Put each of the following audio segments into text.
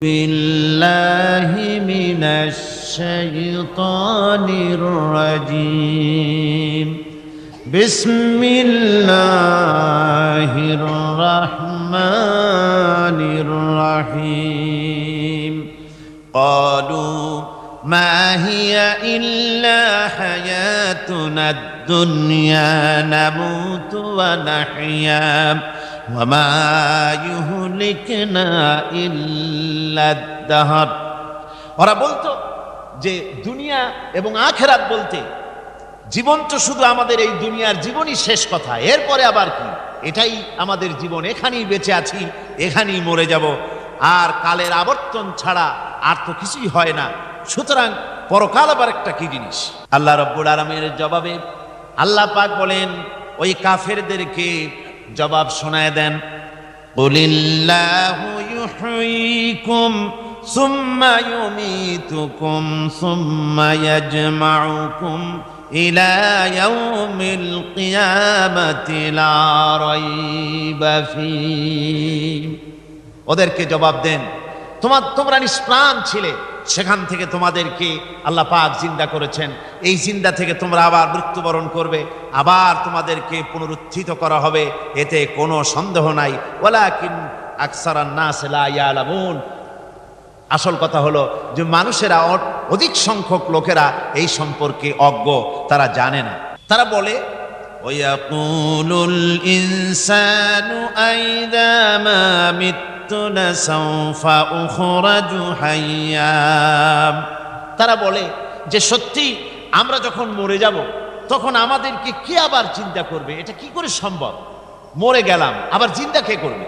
بالله من الشيطان الرجيم بسم الله الرحمن الرحيم قالوا ما هي إلا حياتنا الدنيا نموت ونحيا وما يهلكنا إلا الدهر। ওরা বলতো যে দুনিয়া এবং আখিরাত বলতে জীবন তো শুধু আমাদের এই দুনিয়ার জীবনই শেষ কথা, এরপরে আবার কি, এটাই আমাদের জীবন, এখানেই বেঁচে আছি, এখানেই মরে যাব, আর কালের আবর্তন ছাড়া আর তো কিছুই হয় না, সুতরাং পরকাল আবার একটা কি জিনিস। আল্লাহ রাব্বুল আলামিনের জবাবে আল্লাহ পাক বলেন ওই কাফেরদেরকে জবাব শোনায় দেন, কুলিল্লাহু ইউহয়িকুম সুম্মা ইউমীতুকুম সুম্মা ইয়াজমাউকুম ইলা ইয়াউমিল কিয়ামাতি লা রাইবা ফীহ। ওদেরকে জবাব দেন, তোমরা নিষ্প্রাণ ছিলে, সেখান থেকে তোমাদেরকে আল্লাহ পাক জিন্দা করেছেন, এই জিন্দা থেকে তোমরা আবার মৃত্যুবরণ করবে, আবার তোমাদেরকে পুনরুত্থিত করা হবে, এতে কোনো সন্দেহ নাই। ওয়ালাকিন আকসারান নাস লা ইয়ালামুন। আসল কথা হলো যে মানুষেরা, অধিক সংখ্যক লোকেরা এই সম্পর্কে অজ্ঞ, তারা জানে না। তারা বলে ওয়ায়াকুলুল ইনসানু আইযা মা লাসাউফা উখরাজু হাইয়া। তারা বলে যে সত্যি আমরা যখন মরে যাব তখন আমাদেরকে কে আবার চিন্তা করবে, এটা কি করে সম্ভব, মরে গেলাম আবার চিন্তা কে করবে।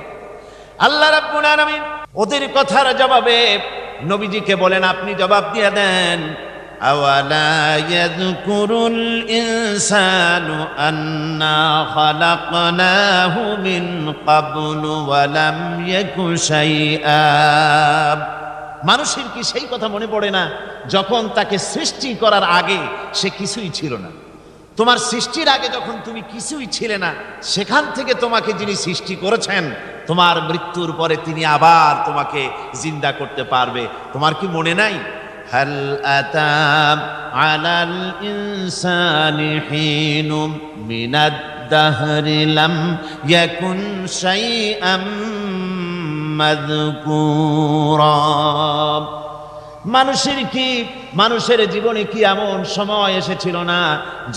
আল্লাহ রাব্বুল আলামিন ওদের কথার জবাবে নবীজিকে বলেন, আপনি জবাব দিয়ে দেন, আওয়ালা ইয়াযকুরুল ইনসানু আন্না খালাকনাহু মিন ক্বাবলু ওয়া লাম ইয়াকু শাইআ। মানুষের কি সেই কথা মনে পড়ে না যখন তাকে সৃষ্টি করার আগে সে কিছুই ছিল না? তোমার সৃষ্টির আগে যখন তুমি কিছুই ছিলে না, সেখান থেকে তোমাকে যিনি সৃষ্টি করেছেন, তোমার মৃত্যুর পরে তিনি আবার তোমাকে জিন্দা করতে পারবে। তোমার কি মনে নাই, হাল আতা আলাল ইনসানি হিনুম মিনাদ দাহরি লাম ইয়াকুন শাইআম মাযকুরা। মানুষের জীবনে কি এমন সময় এসেছিল না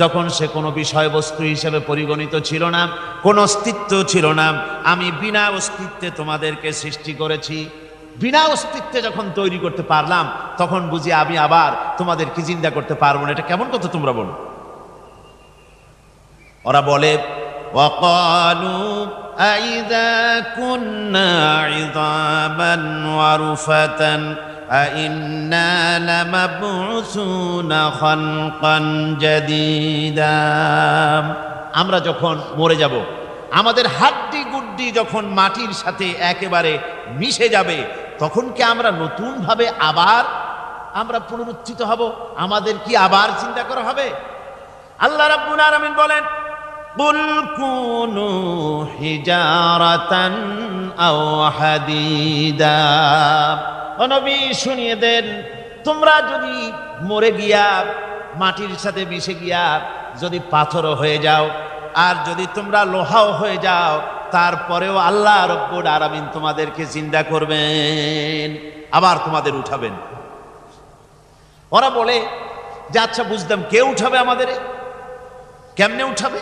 যখন সে কোনো বিষয়বস্তু হিসেবে পরিগণিত ছিল না, কোনো অস্তিত্ব ছিল না? আমি বিনা অস্তিত্বে তোমাদেরকে সৃষ্টি করেছি, বিনা অস্তিত্বে যখন তৈরি করতে পারলাম তখন বুঝি আমি আবার তোমাদেরকে জিন্দা করতে পারবো না। এটা কেমন কথা তোমরা বলো? ওরা বলে ওয়াকালু আইযা কুন্না ইযামান ওয়া রুফাতান আইন্না লামাবউসুনা খালকান জাদীদা। আমরা যখন মরে যাব, আমাদের হাড্ডি গুড্ডি যখন মাটির সাথে একেবারে মিশে যাবে, তখন কি আমরা নতুন ভাবে আবার আমরা পুনরুত্থিত হব? আমাদের কি আবার চিন্তা করা হবে? আল্লাহ রাব্বুল আলামিন বলেন, কুল কুনু হিজারাতান আও হাদিদা। ও নবী শুনিয়ে দেন, তোমরা যদি মরে গিয়া মাটির সাথে মিশে গিয়া যদি পাথরও হয়ে যাও, আর যদি তোমরা লোহাও হয়ে যাও, তারপরেও আল্লাহ রাব্বুল আলামিন তোমাদেরকে জিন্দা করবেন, আবার তোমাদের উঠাবেন। ওরা বলে যে আচ্ছা বুঝলাম, কে উঠাবে আমাদের, কেমনে উঠাবে?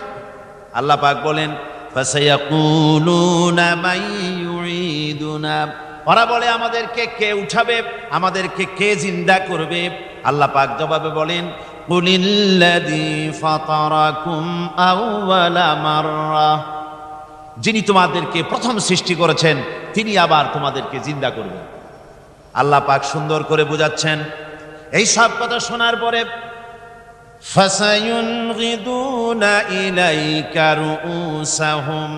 আল্লাহ পাক বলেন, ফাসায়াকুলুনা মান ইউঈদুনা। ওরা বলে আমাদেরকে কে উঠাবে, আমাদেরকে কে জিন্দা করবে? আল্লাহ পাক জবাবে বলেন, কুলিল্লাযী ফাতারাকুম আউওয়ালা মাররা। যিনি তোমাদেরকে প্রথম সৃষ্টি করেছেন তিনি আবার তোমাদেরকে জিন্দা করবেন। আল্লাহ পাক সুন্দর করে বোঝাচ্ছেন। এই সব কথা শোনার পরে ফাসায়ুনগিদুনা ইলাইকা রুউসাহুম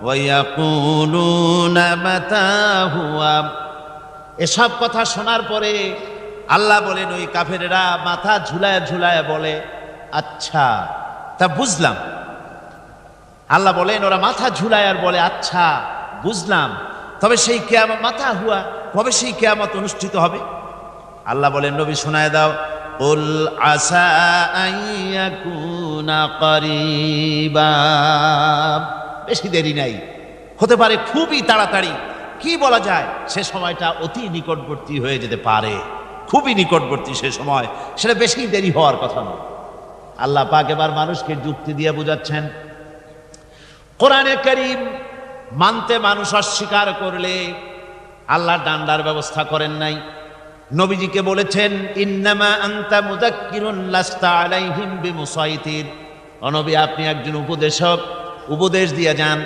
ওয়া ইয়াকুলুনা মাতা হুয়া। এসব কথা শোনার পরে আল্লাহ বলেন, ওই কাফেরেরা মাথা ঝুলায় ঝুলায় বলে, আচ্ছা তা বুঝলাম। আল্লাহ বলেন ওরা মাথা ঝুলায় আর বলে, আচ্ছা বুঝলাম, তবে সেই কিয়ামত মাথা হুয়া, কবে সেই কিয়ামত অনুষ্ঠিত হবে? আল্লাহ বলেন, নবী শোনায় দাও, কুল আসা আইয়াকুনা করিবা, বেশি দেরি নাই, হতে পারে খুবই তাড়াতাড়ি। কি বলা যায়, সে সময়টা অতি নিকটবর্তী হয়ে যেতে পারে, খুবই নিকটবর্তী সে সময়, সেটা বেশি দেরি হওয়ার কথা নয়। আল্লাহ পাক এবার মানুষকে যুক্তি দিয়ে বুঝাচ্ছেন, কোরআনে কারীম মানতে মানুষ অস্বীকার করলে আল্লাহ ডান্ডার ব্যবস্থা করেন নাই। নবীজিকে বলেছেন, ইন্নামা আনতা মুযাক্কিরুন লাস্তা আলাইহিম বিমুসাইতির, নবী আপনি একজন উপদেশক, উপদেশ দিয়ে যান,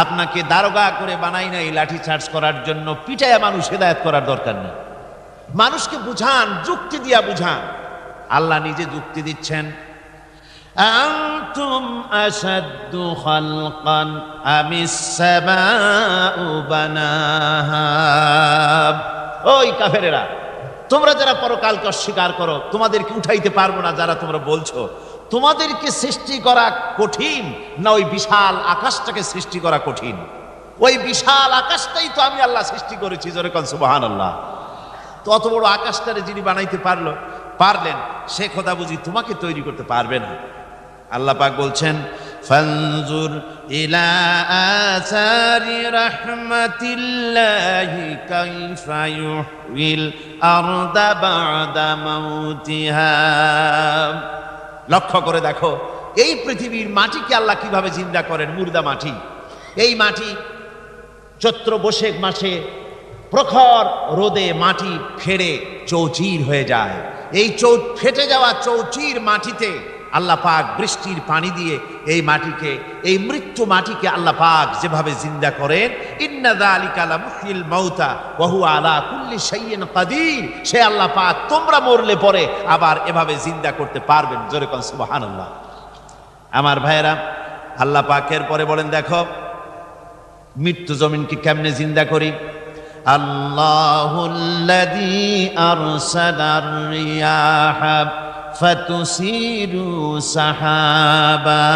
আপনাকে দারোগা করে বানাই নাই লাঠি চার্জ করার জন্য, পিটায়া মানুষ হেদায়েত করার দরকার নেই। মানুষকে বুঝান, যুক্তি দিয়া বুঝান। আল্লাহ নিজে যুক্তি দিচ্ছেন, আনতুম আশাদ্দু খালকান আমিস সামাউ বানাহা, ওই কাফেরেরা, তোমরা যারা পরকালকে অস্বীকার করো, তোমাদেরকে উঠাইতে পারবো না যারা তোমরা বলছো, তোমাদেরকে সৃষ্টি করা কঠিন না ওই বিশাল আকাশটাকে সৃষ্টি করা কঠিন? ওই বিশাল আকাশটাই তো আমি আল্লাহ সৃষ্টি করেছি, জোরে কোন সুবহানাল্লাহ। তো অত বড় আকাশটারে যিনি বানাইতে পারলেন, সে খোদা বুঝি তোমাকে তৈরি করতে পারবে না? আল্লাহ পাক বলছেন, ফানজুর ইলা আসারি রাহমাতিল্লাহি কাইফা ইউহিল আরদা বা'দা মাউতিহা, লক্ষ্য করে দেখো এই পৃথিবীর মাটিকে আল্লাহ কিভাবে জিন্দা করেন। মুর্দা মাটি, এই মাটি চৈত্র বৈশাখ মাসে প্রখর রোদে মাটি ফেড়ে চৌচির হয়ে যায়। এই ফেটে যাওয়া চৌচির মাটিতে আল্লাহ পাক বৃষ্টির পানি দিয়ে এই মাটিকে, এই মৃত্যু মাটিকে আল্লাহ পাক যেভাবে জিন্দা করেন, ইন্না যালিকা লামুহয়িল মাউতা ওয়া হুয়া আলা কুল্লি শাইইন কাদির, সে আল্লাহ পাক তোমরা মরলে পরে আবার এভাবে জিন্দা করতে পারবেন, জোরে কোন সুবহানাল্লাহ। আমার ভাইয়েরা, আল্লাহ পাকের পরে বলেন, দেখো মৃত্যু জমিনকে কেমনে জিন্দা করি। আল্লাহুল্লাযী আরসালার রিয়াহা ফাতুসিরু সাহাবা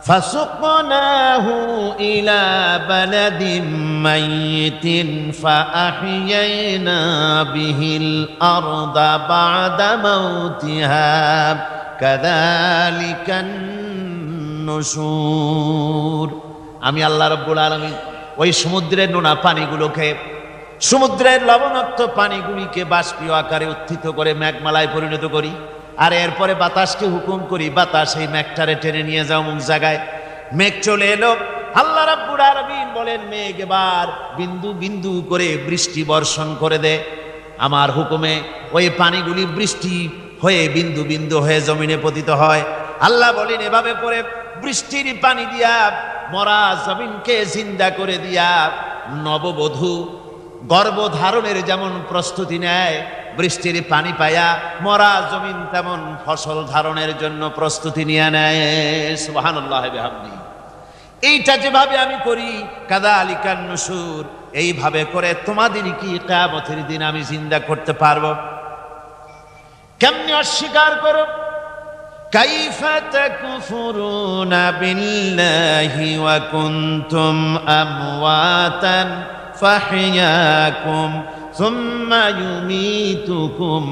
ফাসুকনাহু ইলা বালাদিন মাইয়িতিন ফাআহইয়ানা বিহিল আরদা বা'দা মাউতিহা কাযালিকান নুশুর। আমি আল্লাহ রাব্বুল আলামিন ওই সমুদ্রের নোনা পানিগুলোকে, সমুদ্রের লবণাক্ত পানিগুলিকে বাষ্পীয় আকারে উত্থিত করে মেঘমালায় পরিণত করি, আর এরপরে বাতাসকে হুকুম করি, বাতাস এই মেঘটারে টেনে নিয়ে যাও অমুক জায়গায়। মেঘ চলে এলো, আল্লাহ রাব্বুল আলামিন বলেন, মেঘ এবার বিন্দু বিন্দু করে বৃষ্টি বর্ষণ করে দে আমার হুকুমে। ওই পানিগুলি বৃষ্টি হয়ে বিন্দু বিন্দু হয়ে জমিনে পতিত হয়। আল্লাহ বলেন, এভাবে করে বৃষ্টির পানি দিয়া মরা জমিনকে জিন্দা করে দিয়া নববধূ গর্ভধারণের যেমন প্রস্তুতি নেয়, বৃষ্টির পানি পায়া মরা জমিন তেমন ফসল ধারণের জন্য প্রস্তুতি নিয়ে নেয়। সুবহানাল্লাহ বিহামদি। এইটা যেভাবে আমি করি, কাযালিকান নুশুর, এইভাবে করে তোমাদের কি কিয়ামতের দিন আমি জিন্দা করতে পারবো? কেমনে অস্বীকার করো? কাইফা তাকফুরুনা বিল্লাহি ওয়া কুনতুম আমওয়াতান ফাহইয়াকুম সুম্মা ইউমীতুকুম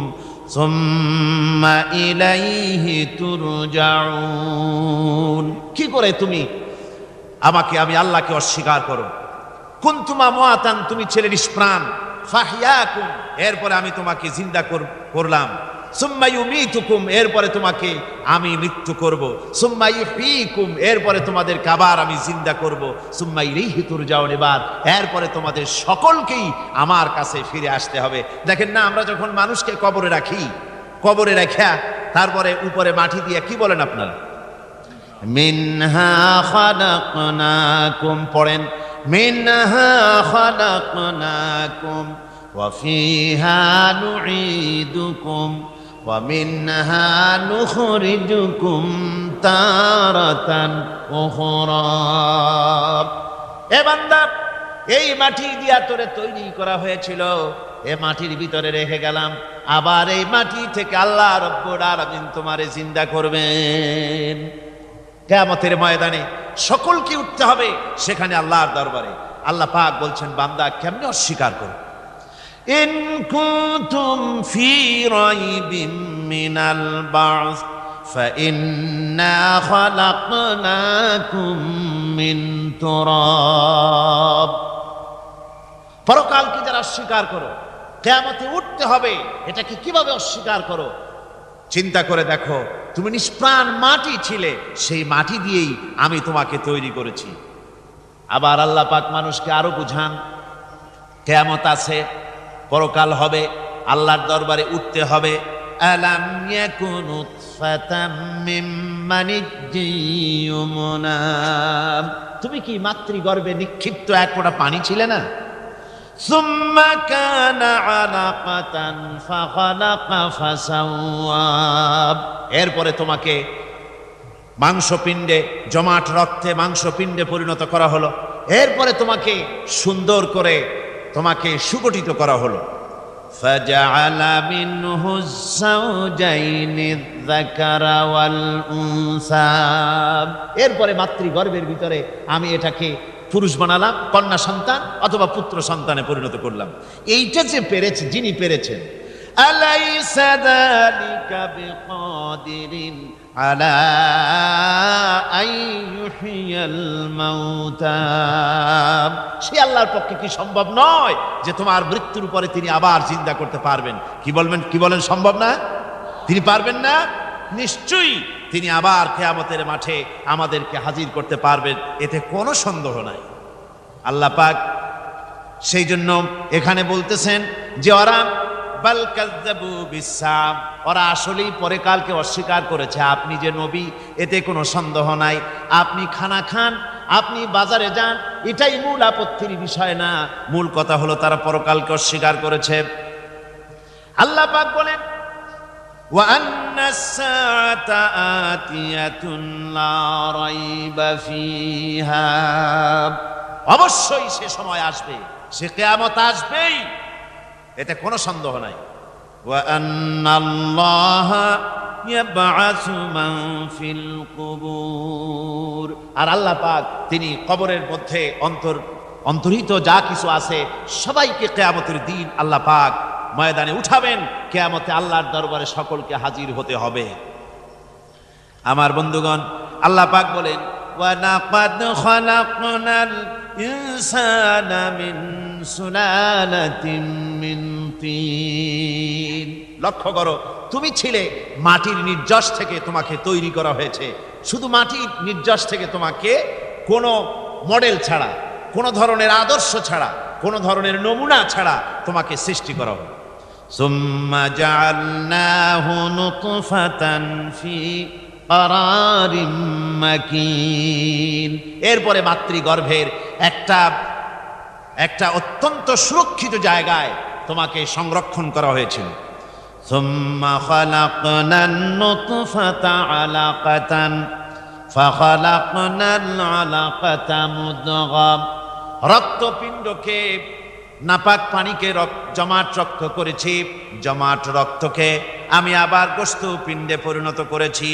সুম্মা ইলাইহি তুরজাউন। কি করে তুমি আমি আল্লাহকে অস্বীকার করো? কুনতুম আমওয়াতান, তুমি ছিলে নিষ্প্রাণ, ফাহইয়াকুম, এরপরে আমি তোমাকে জিন্দা করলাম, সুম্মা ইউমীতুকুম, এরপরে তোমাকে আমি মৃত্যু করব, সুম্মা ইউহয়িকুম, এরপরে তোমাদেরকে আবার আমি জিন্দা করব, সুম্মা ইলাইহি তুরজাউন, এরপরে তোমাদের সকলকেই আমার কাছে ফিরে আসতে হবে। দেখেন না, আমরা যখন মানুষকে কবরে রাখি, কবরে রাখা তারপরে উপরে মাটি দিয়ে কি বলেন আপনারা? মিনহা খালাকনাকুম, পড়েন, মিনহা খালাকনাকুম ওয়া ফিহা নুঈদুকুম ওয়া মিনহা নুখরিজুকুম তারাতান উখরা। এ বান্দা, এই মাটি দিয়া তোরে তৈরি করা হয়েছিল, এ মাটির ভিতরে রেখে গেলাম, আবার এই মাটি থেকে আল্লাহ রাব্বুল আলামিন তোমারে জিন্দা করবেন। কিয়ামতের ময়দানে সকলকে উঠতে হবে সেখানে আল্লাহর দরবারে। আল্লাহ পাক বলছেন, বান্দা কেমনে অস্বীকার করো? ইন কুনতুম ফি রাইবিম মিনাল বা'স فإنا خلقناكم من تراب। পরকালকে যারা অস্বীকার করো, কিয়ামতে উঠতে হবে, এটাকে কিভাবে অস্বীকার করো? চিন্তা করে দেখো, তুমি নিষ্প্রাণ মাটি ছিলে, সেই মাটি দিয়েই আমি তোমাকে তৈরি করেছি। আবার আল্লাহ পাক মানুষকে আরো বুঝান, কিয়ামত আছে, পরকাল হবে, আল্লাহর দরবারে উঠতে হবে। আলাম ইয়াকুন নুতফাতাম মিন মানিয়্যিন ইউমনা, তুমি কি মাতৃগর্ভে নিক্ষিপ্ত এক ফোঁটা পানি ছিলে না? সুম্মা কানা আলাকাতান ফাখালাকা ফাসাওয়া, এরপরে তোমাকে মাংসপিণ্ডে, জমাট রক্তে মাংসপিণ্ডে পরিণত করা হলো, এরপরে তোমাকে সুন্দর করে তোমাকে সুগঠিত করা হলো। ফাজআলা মিনহু যাওজাইনি যাকারা ওয়াল উনসা, এরপরে মাতৃগর্ভের ভিতরে আমি এটাকে পুরুষ বানালাম, কন্যা সন্তান অথবা পুত্র সন্তানে পরিণত করলাম। এইটা যে পেরেছে, যিনি পেরেছেন, আলাইসা যালিকা বিকাদিরিন আলা আইয়ুহিয়াল মাউতা, সে আল্লাহর পক্ষে কি সম্ভব নয় যে তোমার মৃত্যুর পরে তিনি আবার জিন্দা করতে পারবেন? কি বলেন সম্ভব না? তিনি পারবেন না? নিশ্চয়ই তিনি আবার কিয়ামতের মাঠে আমাদেরকে হাজির করতে পারবেন, এতে কোনো সন্দেহ নাই। আল্লাহ পাক সেই জন্য এখানে বলতেছেন যে ওরা বাল কাযযাবু বিসসাম, ওরা আসলেই পরে কালকে অস্বীকার করেছে। আপনি যে নবী, এতে কোনো সন্দেহ নাই। আপনি খানা খান, আপনি বাজারে যান, এটাই মূল আপত্তির বিষয় না। মূল কথা হলো তারা পরকালকে অস্বীকার করেছে। আল্লাহ পাক বলেন ওয়া আন্নাস সাআতা আতিয়াতুন লা রাইবা ফিহা, অবশ্যই সে সময় আসবে, সে কিয়ামত আসবেই, এতে কোনো সন্দেহ নাই। ওয়া আন্নাল্লাহা ইয়াবআসু মান ফিল কুবুর, আর আল্লাহ পাক তিনি কবরের মধ্যে অন্তর্হিত যা কিছু আছে সবাইকে কিয়ামতের দিন আল্লাহ পাক ময়দানে উঠাবেন। কিয়ামতে আল্লাহর দরবারে সকলকে হাজির হতে হবে। আমার বন্ধুগণ, আল্লাহ পাক বলেন ওয়া লাকাদ খালাকনাল ইনসানা মিন সুলালাতিন মিন তিন, লক্ষ্য করো, তুমি ছিলে মাটির নির্যাস থেকে তোমাকে তৈরি করা হয়েছে। শুধু মাটির নির্যাস থেকে তোমাকে কোনো মডেল ছাড়া, কোনো ধরনের আদর্শ ছাড়া, কোনো ধরনের নমুনা ছাড়া তোমাকে সৃষ্টি করা হবে। সুম্মা জাআলনাহু নুতফাতান ফি কারারিম মাকিন, এরপরে মাতৃগর্ভের একটা অত্যন্ত সুরক্ষিত জায়গায় তোমাকে সংরক্ষণ করা হয়েছিল। সুম্মা খালাকনান নুতফাতা আলাকাতান ফাখালাকনাল আলাকাতা মুদগা, রক্তপিণ্ডকে, নাপাক পানিকে জমাট রক্ত করেছি, জমাট রক্তকে আমি আবার গোশত পিণ্ডে পরিণত করেছি।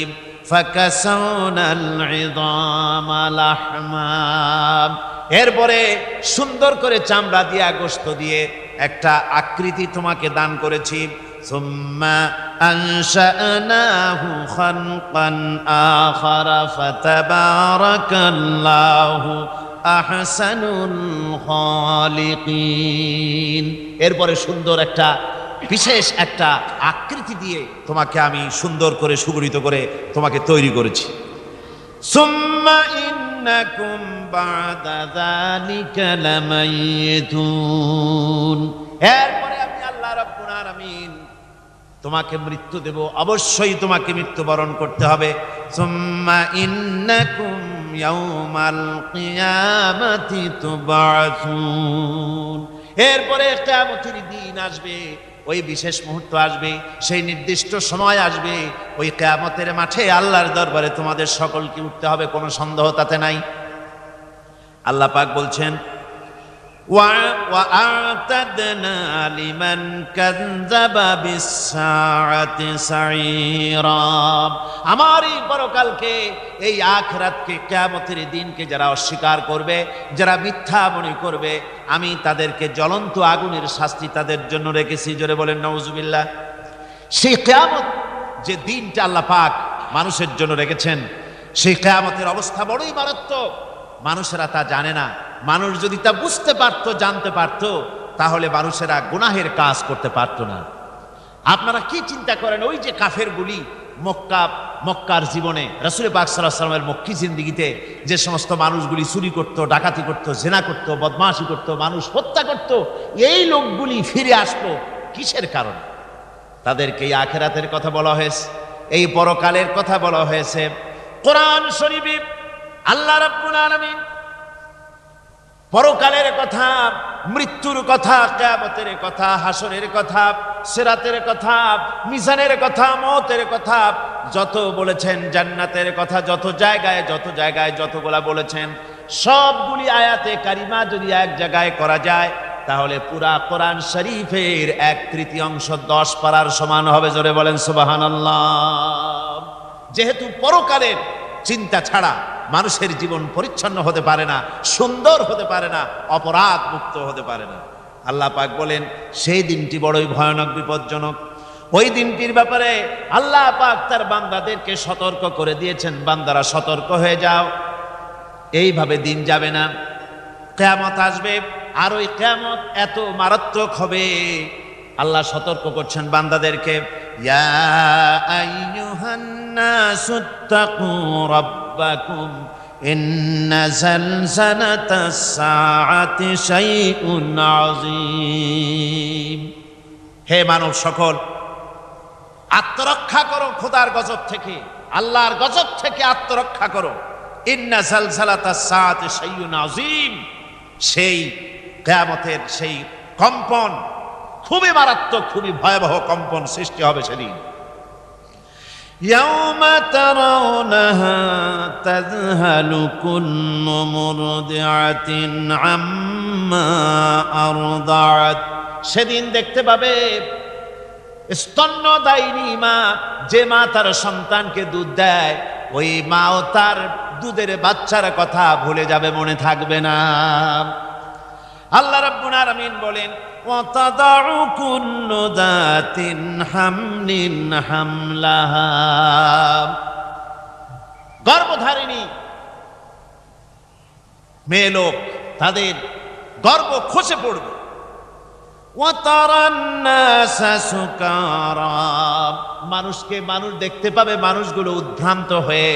ফাকাসাউনাল ইযামা লাহমা, এরপরে সুন্দর করে চামড়া দিয়া, গোশত দিয়ে একটা আকৃতি তোমাকে দান করেছি। সুম্মা আনশানাহু খালকান আখারা ফাতাবারাকাল্লাহু আহসানুল খালিকিন, এরপরে সুন্দর একটা বিশেষ একটা আকৃতি দিয়ে তোমাকে আমি সুন্দর করে সুগঠিত করে তোমাকে তৈরি করেছি। সুম্মা ইন্নাকুম বা'দা যালিকা লামাইতুন, এরপরে আমি আল্লাহ রাব্বুল আলামিন তোমাকে মৃত্যু দেব, অবশ্যই তোমাকে মৃত্যুবরণ করতে হবে। সুম্মা ইন্নাকুম ইয়াউমাল কিয়ামাতি তুবআসুন, এরপরে কিয়ামতের দিন আসবে, ওই বিশেষ মুহূর্ত আসবে, সেই নির্দিষ্ট সময় আসবে, ওই কিয়ামতের মাঠে আল্লাহর দরবারে তোমাদের সকলকে উঠতে হবে, কোনো সন্দেহ তাতে নাই। আল্লাহ পাক বলছেন وأعتدنا لمن كذب بالساعة سعيرا। আমার এই পরকালকে, এই আখিরাতকে, কিয়ামতের দিনকে যারা অস্বীকার করবে, যারা মিথ্যা মনে করবে, আমি তাদেরকে জ্বলন্ত আগুনের শাস্তি তাদের জন্য রেখেছি। জোরে বলেন নাউজুবিল্লাহ। সেই কিয়ামত যে দিনটা আল্লাহ পাক মানুষের জন্য রেখেছেন, সেই কিয়ামতের অবস্থা বড়ই মারাত্মক। মানুষেরা তা জানে না। মানুষ যদি তা বুঝতে পারতো, জানতে পারতো, তাহলে মানুষেরা গুনাহের কাজ করতে পারতো না। আপনারা কি চিন্তা করেন, ওই যে কাফেরগুলি মক্কার জীবনে, রাসূল পাক সাল্লাল্লাহু আলাইহি ওয়াসাল্লামের মক্কি জিন্দেগিতে যে সমস্ত মানুষগুলি চুরি করত, ডাকাতি করত, জেনা করত, বদমাশি করত, মানুষ হত্যা করত, এই লোকগুলি ফিরে আসলো কিসের কারণে? তাদেরকে এই আখিরাতের কথা বলা হয়েছে, এই পরকালের কথা বলা হয়েছে। কোরআন শরীফে আল্লাহ রাব্বুল আলামিন পরকালের কথা, মৃত্যুর কথা, কিয়ামতের কথা, হাসরের কথা, সিরাতের কথা, মিজানের কথা, মওতের কথা যত বলেছেন, জান্নাতের কথা যত জায়গায় যতগুলা বলেছেন, সবগুলি আয়াতে কারিমা যদি এক জায়গায় করা যায়, তাহলে পুরা কোরআন শরীফের 1/3 10 পারার সমান হবে। জোরে বলেন সুবহানাল্লাহ। যেহেতু পরকালের চিন্তা ছাড়া মানুষের জীবন পরিচ্ছন্ন হতে পারে না, সুন্দর হতে পারে না, অপরাধ মুক্ত হতে পারে না। আল্লাহ পাক বলেন সেই দিনটি বড়ই ভয়ানক, বিপজ্জনক। ওই দিনটির ব্যাপারে আল্লাহ পাক তার বান্দাদেরকে সতর্ক করে দিয়েছেন, বান্দারা সতর্ক হয়ে যাও, এইভাবে দিন যাবে না, কিয়ামত আসবে। আর ওই কিয়ামত এত মারাত্মক হবে, আল্লাহ সতর্ক করছেন বান্দাদেরকে, ইয়া আইয়ুহান নাসুত্তাকু রাব্বাকুম ইন্না জালজালাতাস সাআতি শাইউন আযীম। হে মানব সকল, আত্মরক্ষা করো খোদার গজব থেকে, আল্লাহর গজব থেকে আত্মরক্ষা করো। ইন্না জালজালাতাস সাআতি শাইউন আযীম, সেই কিয়ামতের সেই কম্পন খুবই মারাত্মক, খুবই ভয়াবহ কম্পন সৃষ্টি হবে সেদিন। ইয়াউমা তারাউনাহা তাযহালু কুল্লু মুরদিআতিন আম্মা আরদাআত। সেদিন দেখতে পাবে স্তন্যদায়িনী মা, যে মা তার সন্তানকে দুধ দেয়, ওই মাও তার দুধের বাচ্চার কথা ভুলে যাবে, মনে থাকবে না। আল্লাহ রাব্বুল আলামিন বলেন, ওয়াতাদাউ কুল্লু যাতিন হামলিন হামলাহা। গর্ভধারিণী মেয়ে লোক, তাদের গর্ভ খসে পড়বে। ওয়াতারান নাসা সুকারা, মানুষকে মানুষ দেখতে পাবে, মানুষগুলো উদ্ভ্রান্ত হয়ে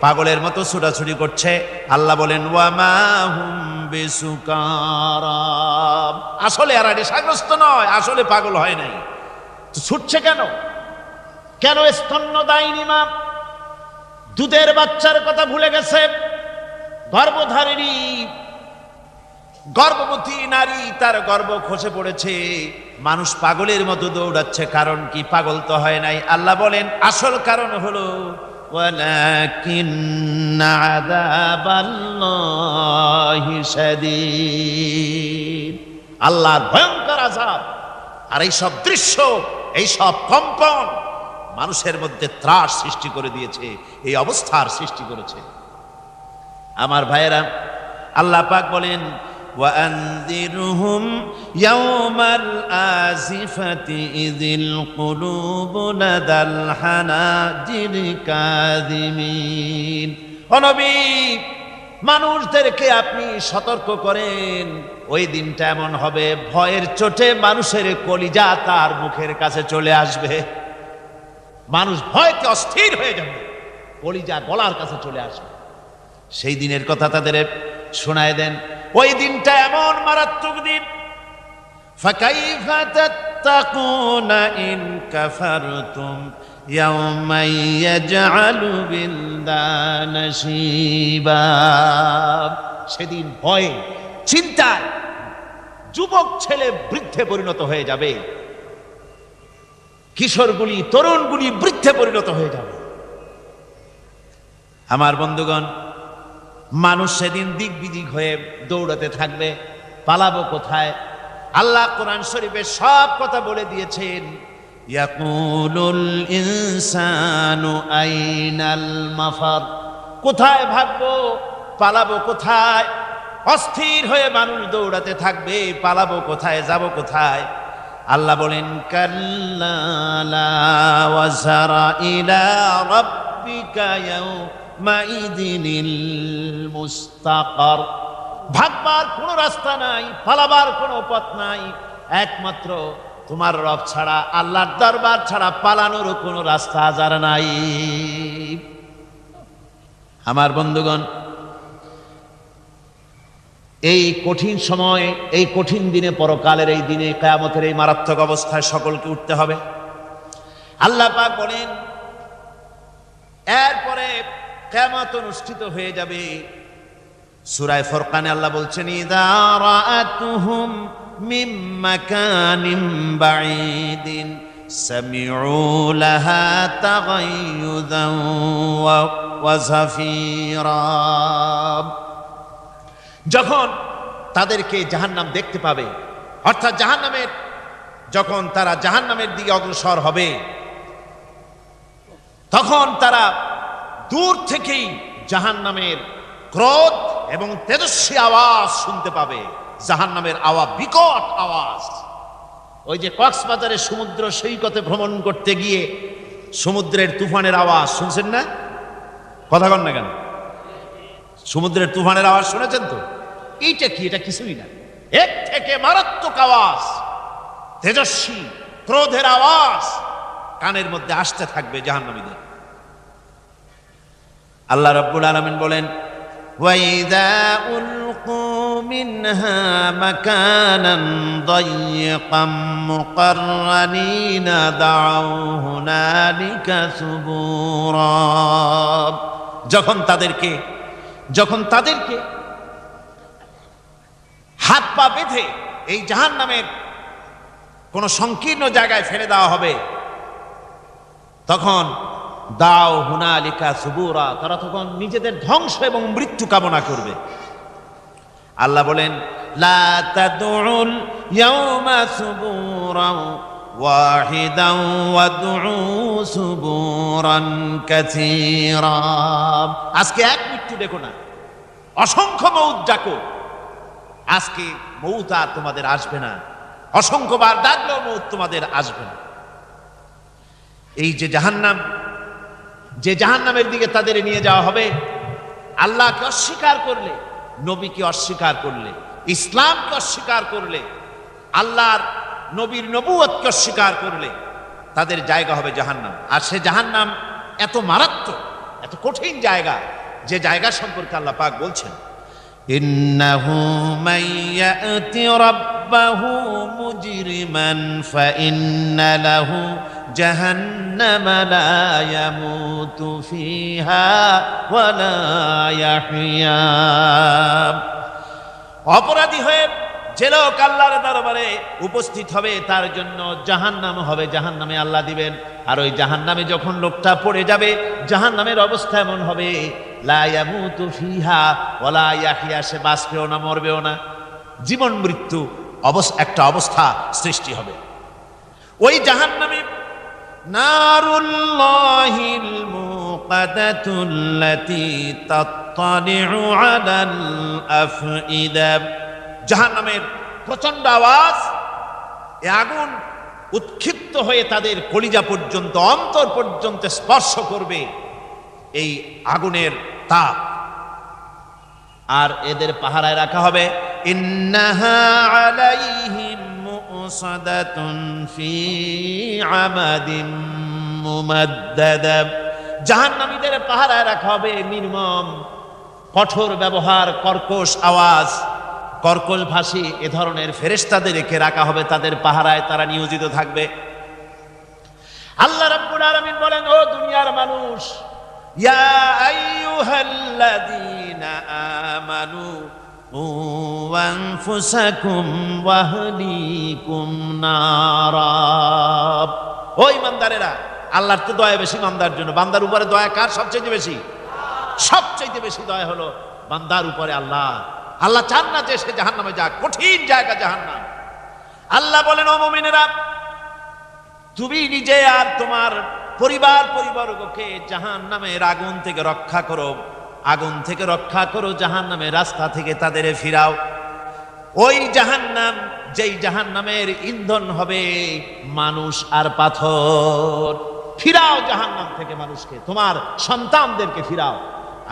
পাগলের মতো ছুটাছুটি করছে। আল্লাহ বলেন, ওয়ামা হুম বিসুকারা, আসলে এরা নেশাগ্রস্ত নয়, আসলে পাগল হয় নাই। তো ছুটছে কেন? কেন? স্তন্যদায়িনী মা দুধের বাচ্চার কথা ভুলে গেছে। গর্ভধারিণী গর্ভবতী নারী, তার গর্ভ খসে পড়েছে, মানুষ পাগলের মতো দৌড়াচ্ছে। কারণ কি? পাগল তো হয় নাই। আল্লাহ বলেন আসল কারণ হলো ওয়ালাকিন্না আযাবাল্লাহি শাদীদ, আল্লাহর ভয়ঙ্কর আযাব। আর এই সব দৃশ্য, এই সব কম্পন মানুষের মধ্যে ত্রাস সৃষ্টি করে দিয়েছে, এই অবস্থার সৃষ্টি করেছে। আমার ভাইয়েরা, আল্লাহ পাক বলেন, وأنذرهم يوم الآزفة إذ القلوب لدى الحناجر كاظمين। ও নবী, মানুষদেরকে আপনি সতর্ক করেন, ওই দিনটা এমন হবে, ভয়ের চোটে মানুষের কলিজা তার মুখের কাছে চলে আসবে। মানুষ ভয়তে অস্থির হয়ে যাবে, কলিজা গলার কাছে চলে আসবে। সেই দিনের কথা তাদের শোনায় দেন। ওই দিনটা এমন মারাত্মক দিন। ফাকাইফা তাত্তাকুনা ইন কাফারতুম ইয়াওমান ইয়াজআলু বিলদানা শিবা। সেদিন ভয়ে, চিন্তায় যুবক ছেলে বৃদ্ধে পরিণত হয়ে যাবে, কিশোরগুলি, তরুণগুলি বৃদ্ধে পরিণত হয়ে যাবে। আমার বন্ধুগণ, মানুষ সেদিন দিক বিদিক হয়ে দৌড়াতে থাকবে। পালাবো কোথায়? আল্লাহ কোরআন শরীফে সব কথা বলে দিয়েছেন। ইয়াকুলুল ইনসানু আইনাল মাফার, কোথায় ভাগবো, পালাবো কোথায়? অস্থির হয়ে মানুষ দৌড়াতে থাকবে, পালাবো কোথায়, যাব কোথায়? আল্লাহ বলেন কাল্লা লা ওয়াজারা ইলা রাব্বিকা ইয়াউমাইযিনিল মুস্তাকার, ভাগবার কোনো রাস্তা নাই, পালাবার কোনো পথ নাই, একমাত্র তোমার রব ছাড়া, আল্লাহর দরবার ছাড়া পালানোর কোনো রাস্তা আজার নাই। আমার বন্ধুগণ, এই কঠিন সময়ে, এই কঠিন দিনে, পরকালের এই দিনে, কিয়ামতের এই মারাত্মক অবস্থায় সকলকে উঠতে হবে। আল্লাহ পাক বলেন এরপরে কিয়ামত অনুষ্ঠিত হয়ে যাবে। সূরা ফুরকানে আল্লাহ বলছেন ইযা রাআতুহুম মিন মাকানিন বাঈদিন সামিউ লাহা তাগায়ুযান ওয়া যাফীরা, যখন তাদেরকে জাহান্নাম দেখতে পাবে, অর্থাৎ জাহান্নামের, যখন তারা জাহান্নামের দিকে অগ্রসর হবে, তখন তারা দূর থেকেই জাহান্নামের ক্রোধ এবং তেজস্বী আওয়াজ শুনতে পাবে। জাহান্নামের আওয়াজ, বিকট আওয়াজ। ওই যে কক্সবাজারের সমুদ্র সৈকতে ভ্রমণ করতে গিয়ে সমুদ্রের তুফানের আওয়াজ শুনছেন না? কথা কন না কেন? সমুদ্রের তুফানের আওয়াজ শুনেছেন তো? এইটা কি? এটা কিছুই না, এর থেকে মারাত্মক আওয়াজ, তেজস্বী ক্রোধের আওয়াজ কানের মধ্যে আসতে থাকবে জাহান্নামীদের। আল্লাহ রাব্বুল আলামিন বলেন ওয়াইদা উলকু মিনহা মাকানান দায়্যিকাম মুকাররানিনা দাউ হুনালিকা সুবুরা, যখন তাদেরকে হাত পা বেঁধে এই জাহান্নামের কোন সংকীর্ণ জায়গায় ফেলে দেওয়া হবে, তখন দাও হুনালিকা সুবুরা, তারা তখন নিজেদের ধ্বংস এবং মৃত্যু কামনা করবে। আল্লাহ বলেন লা তাদউল ইয়াওমা সুবুরান ওয়াহিদান ওয়াদউ সুবুরান কাসীরা, আজকে এক মৃত্যু দেখো না, অসংখ্য মৌত ডাকো। আজকে মৌত আর তোমাদের আসবে না, অসংখ্যবার ডাকলেও মৌত তোমাদের আসবে না। এই যে জাহান্নামের দিকে তাদের নিয়ে যাওয়া হবে, আল্লাহকে অস্বীকার করলে, নবীকে অস্বীকার করলে, ইসলামকে অস্বীকার করলে, আল্লাহর নবীর নবুয়তকে অস্বীকার করলে তাদের জায়গা হবে জাহান্নাম। আর সে জাহান্নাম এত মারাত্মক, এত কঠিন জায়গা, যে জায়গা সম্পর্কে আল্লাহ পাক বলছেন ইন্নাহু মান ইয়াতি রাব্বাহু মুজরিমান ফাইন্না লাহু জাহান্নামা লা ইয়ামুতু ফিহা ওয়া লা ইয়াহইয়া, অপরাধী হয়ে যে লোক আল্লাহর দরবারে উপস্থিত হবে তার জন্য জাহান্নাম হবে, জাহান্নামে আল্লাহ দিবেন। আর ওই জাহান্নামে যখন লোকটা পড়ে যাবে, জাহান্নামের অবস্থা এমন হবে লা ইয়ামুতু ফিহা ওয়া লা ইয়াহইয়া, সে বাঁচবেও না মরবেও না, জীবন মৃত্যু একটা অবস্থা সৃষ্টি হবে। ওই জাহান্নামে নারুল্লাহিল মুকাদাতুল্লাতী তাত্তালিউ আলাল আফইদা, জাহান্নামের প্রচন্ড আওয়াজ, এ আগুন উৎক্ষিপ্ত হয়ে তাদের কলিজা পর্যন্ত, অন্তর পর্যন্ত স্পর্শ করবে এই আগুনের তাপ। আর এদের পাহারায় রাখা হবে ইন্নাহা আলাইহিম মুসাদাতুন ফি আমাদিন মুমাদ্দাদা, জাহান্নামীদের পাহারায় রাখা হবে নির্মম, কঠোর ব্যবহার, কর্কশ আওয়াজ, কর্কশ ভাষী এ ধরনের ফেরেশতাদেরকে রাখা হবে তাদের পাহারায়, তারা নিয়োজিত থাকবে। আল্লাহ রাব্বুল আলামিন বলেন ও দুনিয়ার মানুষ, ইয়া আইয়ুহাল্লাযীনা আমানু কু আনফুসাকুম ওয়া আহলিকুম নারা, ও ঈমানদারেরা, আল্লাহর তো দয়া বেশি বান্দার জন্য। বান্দার উপরে দয়া কার সবচেয়ে বেশি? সবচেয়ে বেশি দয়া হলো বান্দার উপরে আল্লাহ। আল্লাহ চান না যে সে জাহান্নামে যাক, কঠিন জায়গা জাহান্নাম। আল্লাহ বলেন, ও মুমিনেরা, তুমি নিজে আর তোমার পরিবারবর্গকে জাহান্নামের আগুন থেকে রক্ষা করো, আগুন থেকে রক্ষা করো, জাহান্নামের রাস্তা থেকে তাদের ফিরাও। ওই জাহান্নাম, যেই জাহান্নামের ইন্ধন হবে মানুষ আর পাথর। ফিরাও জাহান্নাম থেকে মানুষকে, তোমার সন্তানদেরকে ফিরাও।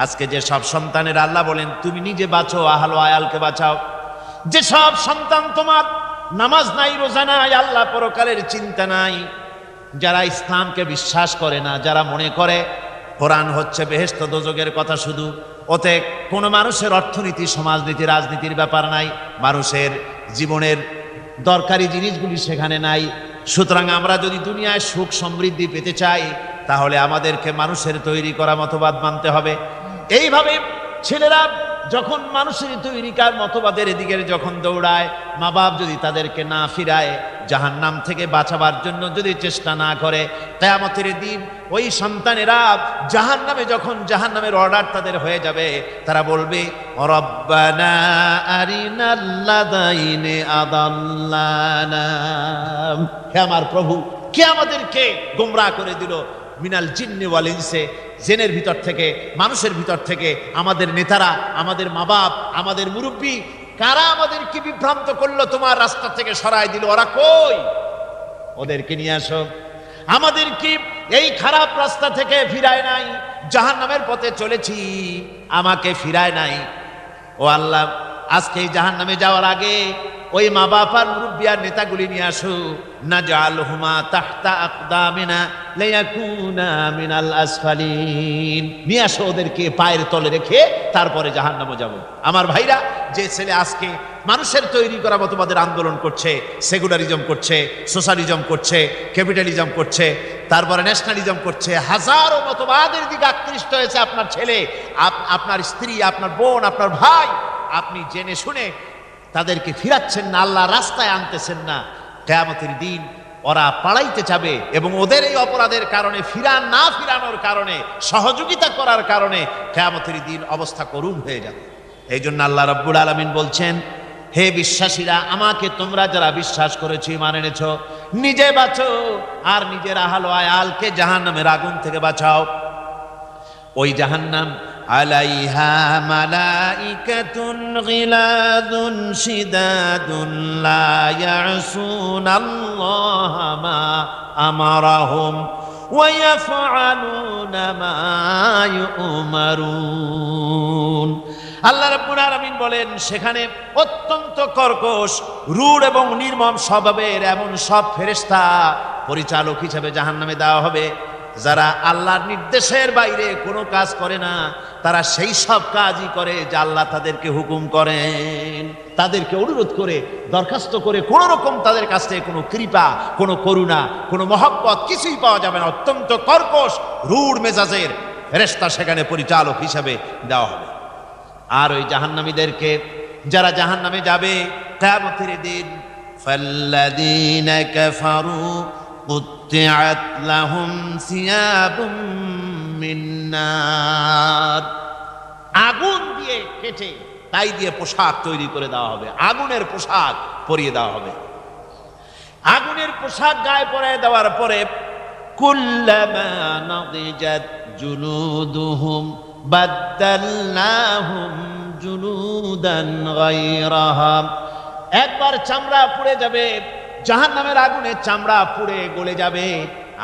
আজকে যে সব সন্তানের আল্লাহ বলেন তুমি নিজে বাঁচো, আহল আয়ালকে বাঁচাও। যে সব সন্তান তোমার নামাজ নাই, রোজা নাই, আল্লাহ পরকালের চিন্তা নাই, যারা ইসলামকে বিশ্বাস করে না, যারা মনে করে কোরআন হচ্ছে বেহেশত দোজখের কথা শুধু, ওতে কোনো মানুষের অর্থনীতি, সমাজনীতি, রাজনীতির ব্যাপার নাই, মানুষের জীবনের দরকারি জিনিসগুলি সেখানে নাই। সুতরাং আমরা যদি দুনিয়ায় সুখ সমৃদ্ধি পেতে চাই, তাহলে আমাদেরকে মানুষের তৈরি করা মতবাদ মানতে হবে। এইভাবে ছেলেরা যখন মানুষের তৈরিকার মতবাদের দিকে যখন দৌড়ায়, মা বাপ যদি তাদেরকে না ফিরায়, জাহান্নাম থেকে বাঁচাবার জন্য যদি চেষ্টা না করে, কিয়ামতের দিন ওই সন্তানেরা জাহান্নামে, যখন জাহান্নামের অর্ডার তাদের হয়ে যাবে, তারা বলবে, রব্বানা আরিনাল্লাযাইনি আদাল্লানা, হে আমার প্রভু, কে আমাদেরকে গোমরাহ করে দিল, মিনাল জিন্নি ওয়াল ইনসে, জেনের ভিতর থেকে, মানুষের ভিতর থেকে, আমাদের নেতারা, আমাদের মা বাপ, আমাদের মুরব্বী, কারা আমাদেরকে বিভ্রান্ত করলো, তোমার রাস্তা থেকে সরাই দিল, ওরা কই? ওদেরকে নিয়ে আসো। আমাদেরকে এই খারাপ রাস্তা থেকে ফিরায় নাই, জাহান্নামের পথে চলেছি, আমাকে ফিরায় নাই। ও আল্লাহ, আজকে এই জাহান্নামে যাওয়ার আগে ওই মা বাপ আর মুরব্বী আর নেতাগুলি নিয়ে আসো। নাজআলহুমা তাহতা আকদামিনা লিয়াকুনা মিনাল আসফালিন, নিয়ে আসো ওদেরকে পায়ের তলে রেখে তারপরে জাহান্নামে যাব। আমার ভাইরা, যে ছেলে আজকে মানুষের তৈরি করা মতবাদের আন্দোলন করছে, সেকুলারিজম করছে, সোশ্যালিজম করছে, ক্যাপিটালিজম করছে, তারপরে ন্যাশনালিজম করছে, হাজারো মতবাদের দিকে আকৃষ্ট হয়েছে আপনার ছেলে, আপনার স্ত্রী, আপনার বোন, আপনার ভাই, আপনি জেনে শুনে তাদেরকে ফিরাচ্ছেন না, আল্লাহ রাস্তায় আনতেছেন না। কিয়ামতের দিন ওরা পালাইতে যাবে, এবং ওদের এই অপরাধের কারণে, না ফিরানোর কারণে, সহযোগিতা করার কারণে কিয়ামতের দিন অবস্থা করুণ হয়ে যাবে। এই জন্য আল্লাহ রাব্বুল আলামিন বলছেন, হে বিশ্বাসীরা, আমাকে তোমরা যারা বিশ্বাস করেছো, ঈমান এনেছো, নিজে বাঁচো আর নিজের আহল আয়ালকে জাহান্নামের আগুন থেকে বাঁচাও। ওই জাহান্নাম আলাইহা মালাইকাতুন গিলাযুন শিদাদুন লা ইয়াসুনাল্লাহা মা আমারাহুম ওয়া ইয়াফআলুনা মা ইউমারুন। আল্লাহ রাব্বুল আলামিন বলেন, সেখানে অত্যন্ত কর্কশ, রূঢ় এবং নির্মম স্বভাবের এমন সব ফেরেশতা পরিচালক হিসেবে জাহান্নামে দেওয়া হবে, যারা আল্লাহর নির্দেশের বাইরে কোনো কাজ করে না, তারা সেই সব কাজই করে যা আল্লাহ তাদেরকে হুকুম করেন। তাদেরকে অনুরোধ করে, দরখাস্ত করে কোন রকম তাদের কাছ থেকে কোনো কৃপা, কোনো করুণা, কোনো মহব্বত কিছুই পাওয়া যাবে না। অত্যন্ত কর্কশ, রূঢ় মেজাজের ফেরেশতা সেখানে পরিচালক হিসেবে দেওয়া হবে। আর ওই জাহান্নামীদেরকে, যারা জাহান্নামে যাবে কিয়ামতের দিন, ফাল্লাযীনা কাফারু কুত্তিআত লাহুম সিয়াবুম মিন নার, আগুন দিয়ে কেটে তাই দিয়ে পোশাক তৈরি করে দেওয়া হবে, আগুনের পোশাক পরিয়ে দেওয়া হবে। আগুনের পোশাক গায়ে পরিয়ে দেওয়ার পরে, কুল্লামা নাদিজাত জুলুদুহুম বাদদালনাহুম জুলুদান গায়রাহা, একবার চামড়া পুড়ে যাবে, জাহান্নামের আগুনে চামড়া পুড়ে গলে যাবে,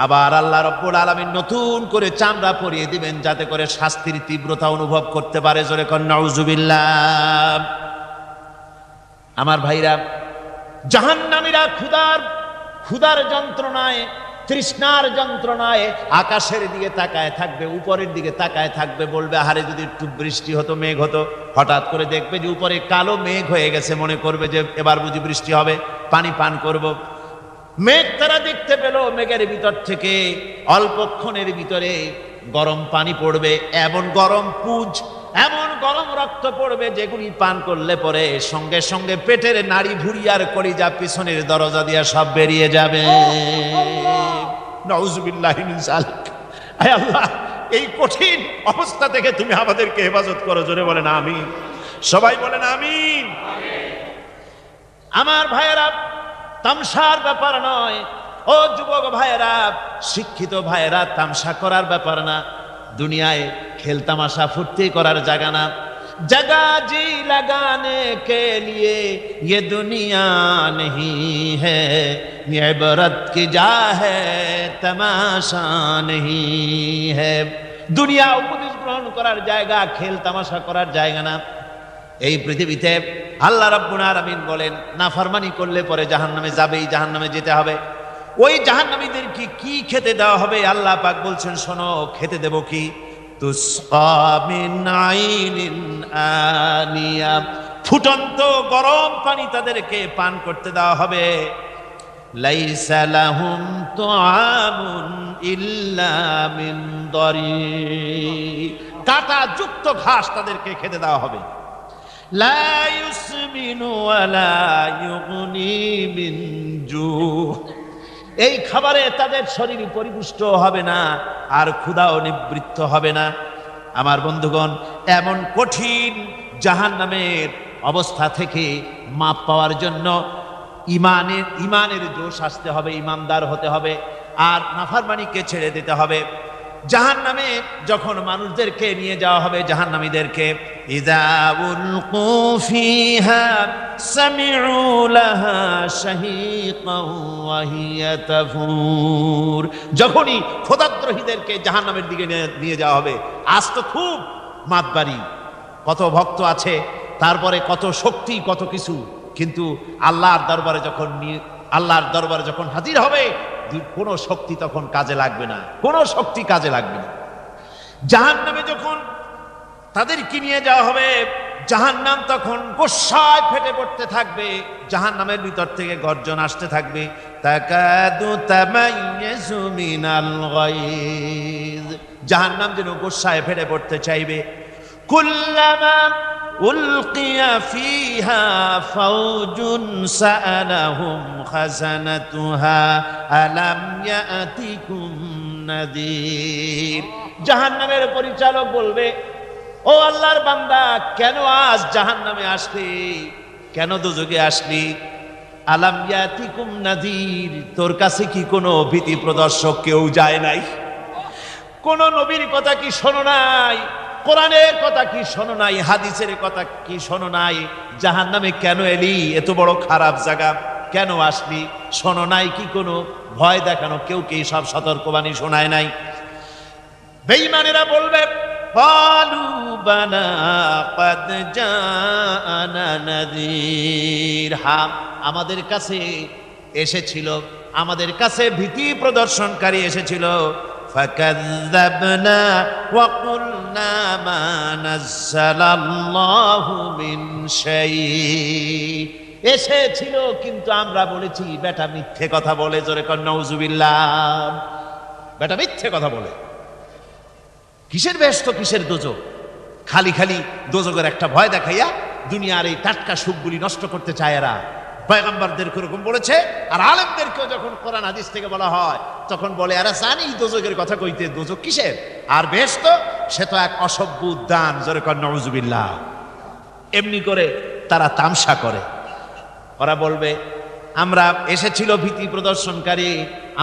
আবার আল্লাহ রাব্বুল আলামিন নতুন করে চামড়া পরিয়ে দিবেন, যাতে করে শাস্তির তীব্রতা অনুভব করতে পারে। জোরে কোন নাউজুবিল্লাহ। আমার ভাইরা, জাহান্নামীরা ক্ষুধার যন্ত্রণায়, তৃষ্ণার যন্ত্রণায় আকাশের দিকে তাকায় থাকবে, উপরের দিকে তাকায় থাকবে, বলবে, আহারে যদি একটু বৃষ্টি হতো, মেঘ হতো। হঠাৎ করে দেখবে যে উপরে কালো মেঘ হয়ে গেছে, মনে করবে যে এবার বুঝি বৃষ্টি হবে, পানি পান করব। মেঘ তারা দেখতে পেল, মেঘের ভিতর থেকে অল্পক্ষণের ভিতরে গরম পানি পড়বে, এমন গরম পুজ, এমন গরম রক্ত পড়বে, যেগুলি পান করলে পরে সঙ্গে সঙ্গে পেটের নাড়ি, ভুঁড়ি আর কলিজা পিছনের দরজা দিয়ে সব বেরিয়ে যাবে। নাউজুবিল্লাহি মিন যালিক। আয় আল্লাহ, এই কঠিন অবস্থা থেকে তুমি আমাদেরকে হেফাজত করো। জোরে বলেন আমিন। সবাই বলেন আমিন। আমার ভাইয়েরা, তামসার ব্যাপার নয়। ও যুবক ভাইয়েরা, শিক্ষিত ভাইয়েরা, তামসা করার ব্যাপার না। দুনিয়ায় খেল তামাশা ফুর্তি করার জায়গা না। जगह जी लगाने के लिए ये दुनिया नहीं है, ये इबरत की जा है तमाशा नहीं है। দুনিয়া উপদেশ গ্রহণ করার জায়গা, খেল তামাশা করার জায়গা না। এই পৃথিবীতে আল্লাহ রাব্বুল আলামিন বলেন, নাফরমানি করলে পরে জাহান্নামে যাবেই, জাহান্নামে যেতে হবে। ওই জাহান্নামীদেরকে কি খেতে দেওয়া হবে? আল্লাহ পাক বলছেন, শোনো, খেতে দেব কি? তুসকা মিন আইনিন আনিয়া, ফুটন্ত গরম পানি তাদেরকে পান করতে দেওয়া হবে। লাইসা লাহুম তুআমুন ইল্লা মিন দারি, কাঁটা যুক্ত ঘাস তাদেরকে খেতে দেওয়া হবে। লা ইউসমিনু ওয়ালা ইউগনি মিন জু, এই খাবারে তাদের শরীর পরিপুষ্ট হবে না, আর ক্ষুধাও নিবৃত্ত হবে না। আমার বন্ধুগণ, এমন কঠিন জাহান্নামের অবস্থা থেকে মাপ পাওয়ার জন্য ইমানের জোশ আসতে হবে, ইমানদার হতে হবে, আর নাফরমানিকে ছেড়ে দিতে হবে। জাহান্নামে যখন মানুষদেরকে নিয়ে যাওয়া হবে, জাহান্নামীদেরকে, ইযা উলকু ফিহা সামিউ লাহা শাহীকান ওয়া হিয়া তাফুর, যখনই খোদাদ্রোহীদেরকে জাহান্নামের দিকে নিয়ে যাওয়া হবে, আজ তো খুব মাতবাড়ি, কত ভক্ত আছে, তারপরে কত শক্তি, কত কিছু, কিন্তু আল্লাহর দরবারে যখন হাজির হবে, কোনো শক্তি তখন কাজে লাগবে না, কোনো শক্তি কাজে লাগবে না। জাহান্নামে যখন তাদেরকে নিয়ে যাওয়া হবে, জাহান্নাম তখন গোসায় ফেটে পড়তে থাকবে, জাহান্নামের ভিতর থেকে গর্জন আসতে থাকবে, তাকাদু তামাইয়াজু মিনাল গায়জ, জাহান্নাম যেন গোসায় ফেটে পড়তে চাইবে। কুল্লামা উলকিয়া ফিহা ফাওজুন সাআলাহুম খাজানাতুহা আলাম ইয়াতিকুম নাযীর, জাহান্নামের পরিচালক বলবে, ও আল্লাহর বান্দা, কেন আজ জাহান্নামে আসলি, কেন দোজখে আসলি? আলাম ইয়াতিকুম নাযীর, তোর কাছে কি কোনো ভীতি প্রদর্শক কেউ যায় নাই? কোন নবীর কথা কি শোনো নাই? কোরআনের কথা কি শোনো নাই? হাদিসের কথা কি শোনো নাই? জাহান্নামে কেন এলি? এত বড় খারাপ জায়গা কেন আসলি? শোনো নাই কি? কোনো ভয় দেখানো কেউ কি সব সতর্কবাণী শোনায় নাই? বেঈমানেরা বলবে, ক্বালু বালা ক্বাদ জাআনা নাযীর, হ্যাঁ, আমাদের কাছে এসেছিল, আমাদের কাছে ভীতি প্রদর্শনকারী এসেছিল। ফাকাযযাবনা ওয়া কুলনা মা নাযালাল্লাহু মিন শাই, এসেছিল কিন্তু আমরা বলেছি বেটা মিথ্যে কথা বলে। জোরে কর নাউযুবিল্লাহ, বেটা মিথ্যে কথা বলে। কিসের বেহেশত, কিসের দোজখ? খালি খালি দোজখের একটা ভয় দেখাইয়া দুনিয়ার এই টাটকা সুখগুলি নষ্ট করতে চায় এরা। পয়গম্বরদেরকে এরকম বলেছে, আর আলেমদেরকেও যখন কোরআন হাদিস থেকে বলা হয় তখন বলে, আরে জানি দোজখের কথা কইতে, দোজখ কিসের? আর বেহেশত সে তো এক অসভ্য উদ্যান। জোরে কর নাউযুবিল্লাহ। এমনি করে তারা তামসা করে। ওরা বলবে, আমরা এসেছিল ভীতি প্রদর্শনকারী,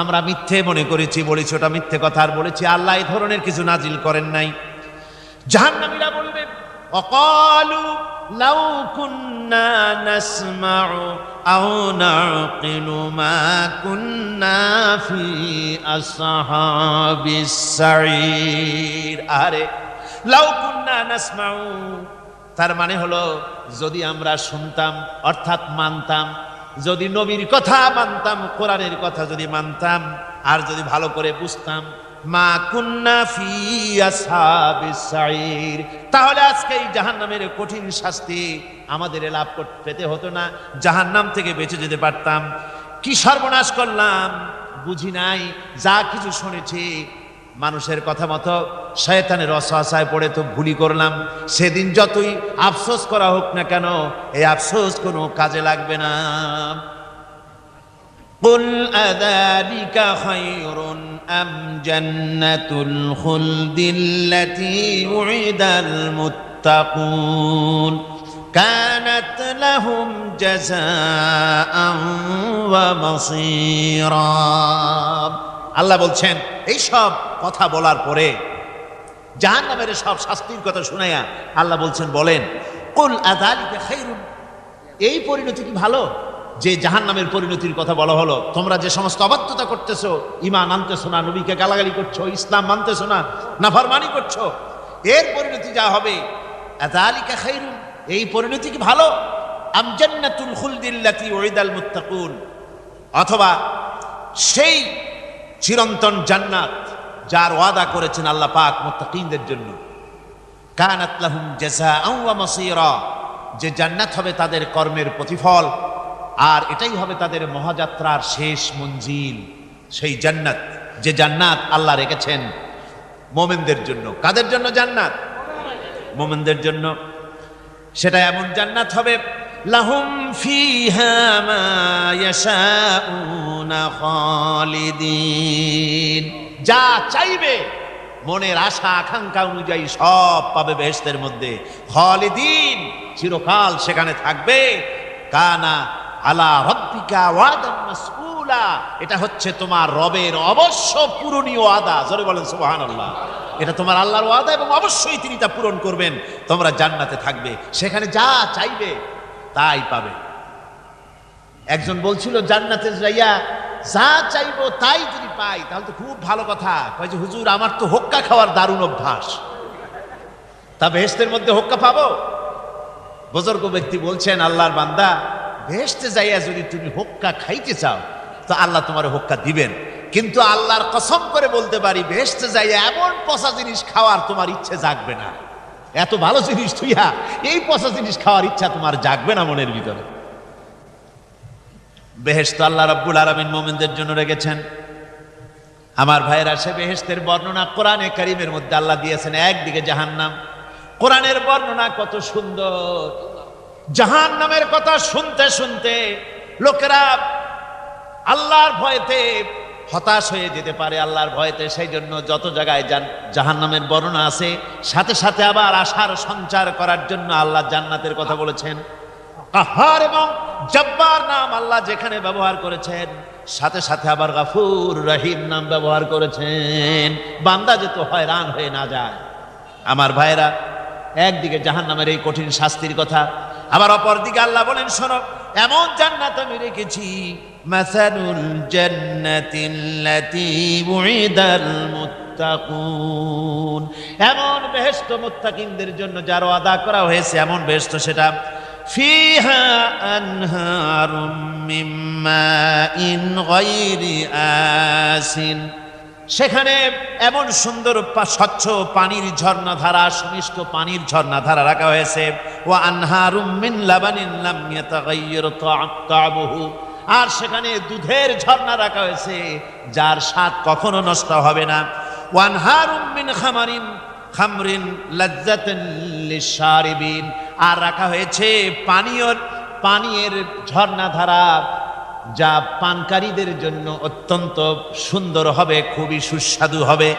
আমরা মিথ্যে মনে করেছি, বলেছি ওটা মিথ্যে কথা, আর বলেছি আল্লাহ এই ধরনের কিছু নাজিল করেন নাই। জাহান্নামীরা বলবে, ওয়াকালু লাউ কুন্না নাসমাউ আও নাকিলু মা কুন্না ফি আসহাবিস সাঈর, আরে লাউ কুন্না নাসমাউ, তার মানে হলো যদি আমরা শুনতাম, অর্থাৎ মানতাম, যদি নবীর কথা মানতাম, কোরআনের কথা যদি মানতাম, আর যদি ভালো করে বুঝতাম, মা কুন্না ফি আসহাবিস সাঈর, তাহলে আজকে এই জাহান্নামের কঠিন শাস্তি আমাদের লাভ পেতে হতো না, জাহান্নাম থেকে বেঁচে যেতে পারতাম। কি সর্বনাশ করলাম, বুঝি নাই, যা কিছু শুনেছি মানুষের কথা মতো শয়তানের ওয়াসওয়াসায় পড়ে তো ভুলই করলাম। সেদিন যতই আফসোস করা হোক না কেন, এই আফসোস কোনো কাজে লাগবে না। কুল আযালিকা খায়রুন আম জান্নাতুল খুলদিল্লাতী উইদাল মুত্তাকুন কানাত লাহুম জাযাআন ওয়া মাসীরা। আল্লাহ বলছেন এই সব কথা বলার পরে, জাহান্নামের সব শাস্তির কথা শুনাইয়া আল্লাহ বলছেন, বলেন কুল আযালিকা খায়রুন, এই পরিণতি কি ভালো যে জাহান্নামের পরিণতির কথা বলা হলো? তোমরা যে সমস্ত অবাধ্যতা করতেছো, ঈমান আনতেছো না, নবীকে গালাগালি করছো, ইসলাম মানতেছো না, নাফরমানি করছো, এর পরিণতি যা হবে, আযালিকা খায়রুন, এই পরিণতি কি ভালো? আম জান্নাতুল খুলদিল্লাতী উইদাল মুত্তাকুন, অথবা সেই চিরন্তন জান্নাত যার ওয়াদা করেছেন আল্লাহ পাক মুত্তাকিনদের জন্য। কানাত লাহুম জাযাআন ওয়া মাসীরা, যে জান্নাত হবে তাদের কর্মের প্রতিফল, আর এটাই হবে তাদের মহাযাত্রার শেষ মঞ্জিল। সেই জান্নাত, যে জান্নাত আল্লাহ রেখেছেন মুমিনদের জন্য। কাদের জন্য জান্নাত? মুমিনদের জন্য। সেটা এমন জান্নাত হবে, লাহুম ফিহা মা ইয়াশাউনা খালিদিন, যা চাইবে মনের আশা আকাঙ্ক্ষা অনুযায়ী সব পাবে বেহেশতের মধ্যে। খালিদিন, চিরকাল সেখানে থাকবে। কানা আলা রাব্বিকা ওয়াদান মাসউলা, এটা হচ্ছে তোমার রবের অবশ্য পূরণীয় ওয়াদা। জোরে বলেন সুবহানাল্লাহ। এটা তোমার আল্লাহর ওয়াদা এবং অবশ্যই তিনি তা পূরণ করবেন। তোমরা জান্নাতে থাকবে, সেখানে যা চাইবে তাই পাবে। একজন বলছিল জান্নাতে যাইয়া যা চাইবো তাই যদি পাই তাহলে তো খুব ভালো কথা। কয় যে হুজুর, আমার তো হোক্কা খাওয়ার দারুণ অভ্যাস, তা বেহেশতের মধ্যে হোক্কা পাবো? বুজুর্গ ব্যক্তি বলছেন, আল্লাহর বান্দা, বেহেশতে যাইয়া যদি তুমি হোক্কা খাইতে চাও তো আল্লাহ তোমার হোক্কা দিবেন, কিন্তু আল্লাহর কসম করে বলতে পারি, বেহেশতে যাইয়া এমন পচা জিনিস খাওয়ার তোমার ইচ্ছে জাগবে না। এত ভালো জিনিস তুইয়া এই পচা জিনিস খাওয়ার ইচ্ছা তোমার জাগবে না মনের ভিতরে। বেহেশত আল্লাহ রাব্বুল আলামিন মুমিনদের জন্য রেখেছেন। আমার ভাইরা, সে বেহেশতের বর্ণনা কোরআনে কারীমের মধ্যে আল্লাহ দিয়েছেন। একদিকে জাহান্নাম, কোরআনের বর্ণনা কত সুন্দর। জাহান্নামের কথা শুনতে শুনতে লোকেরা আল্লাহর ভয়েতে হতাশ হয়ে যেতে পারে, আল্লাহর ভয়েতে। সেই জন্য যত জায়গায় জাহান্নামের বর্ণনা আছে, সাথে সাথে আবার আশার সঞ্চার করার জন্য আল্লাহ জান্নাতের কথা বলেছেন। কাহার এবং জব্বার নাম আল্লাহ যেখানে ব্যবহার করেছেন, সাথে সাথে আবার গাফুর রহিম নাম ব্যবহার করেছেন, বান্দা যেন হয়রান হয়ে না যায়। আমার ভাইরা, একদিকে জাহান্নামের এই কঠিন শাস্তির কথা, আবার অপর দিকে আল্লাহ বলেন, শোনো, এমন জান্নাত আমি রেখেছি, মাসালুল জান্নাতিল্লাতী উইদাল মুত্তাকুন, এমন বেহেশত মুত্তাকিনদের জন্য যার ওয়াদা করা হয়েছে, এমন বেহেশত সেটা, ফিহা আনহারুম মিন মাইন গায়রি আসিন, সেখানে এমন সুন্দর স্বচ্ছ পানির ঝর্ণাধারা, সুমিষ্ট পানির ঝর্ণাধারা রাখা হয়েছে। ওয়া আনহারুম মিন লাবানিন লাম ইয়াতাগায়্যার তা'আমুহু, আর সেখানে দুধের ঝর্ণা রাখা হয়েছে যার স্বাদ কখনো নষ্ট হবে না। ওয়া আনহারুম মিন খামরিন লাজ্জাতান লিশারিবিন, আর রাখা হয়েছে পানীয়ের ঝর্ণাধারা যা পানকারীদের জন্য অত্যন্ত সুন্দর হবে, খুবই সুস্বাদু হবে।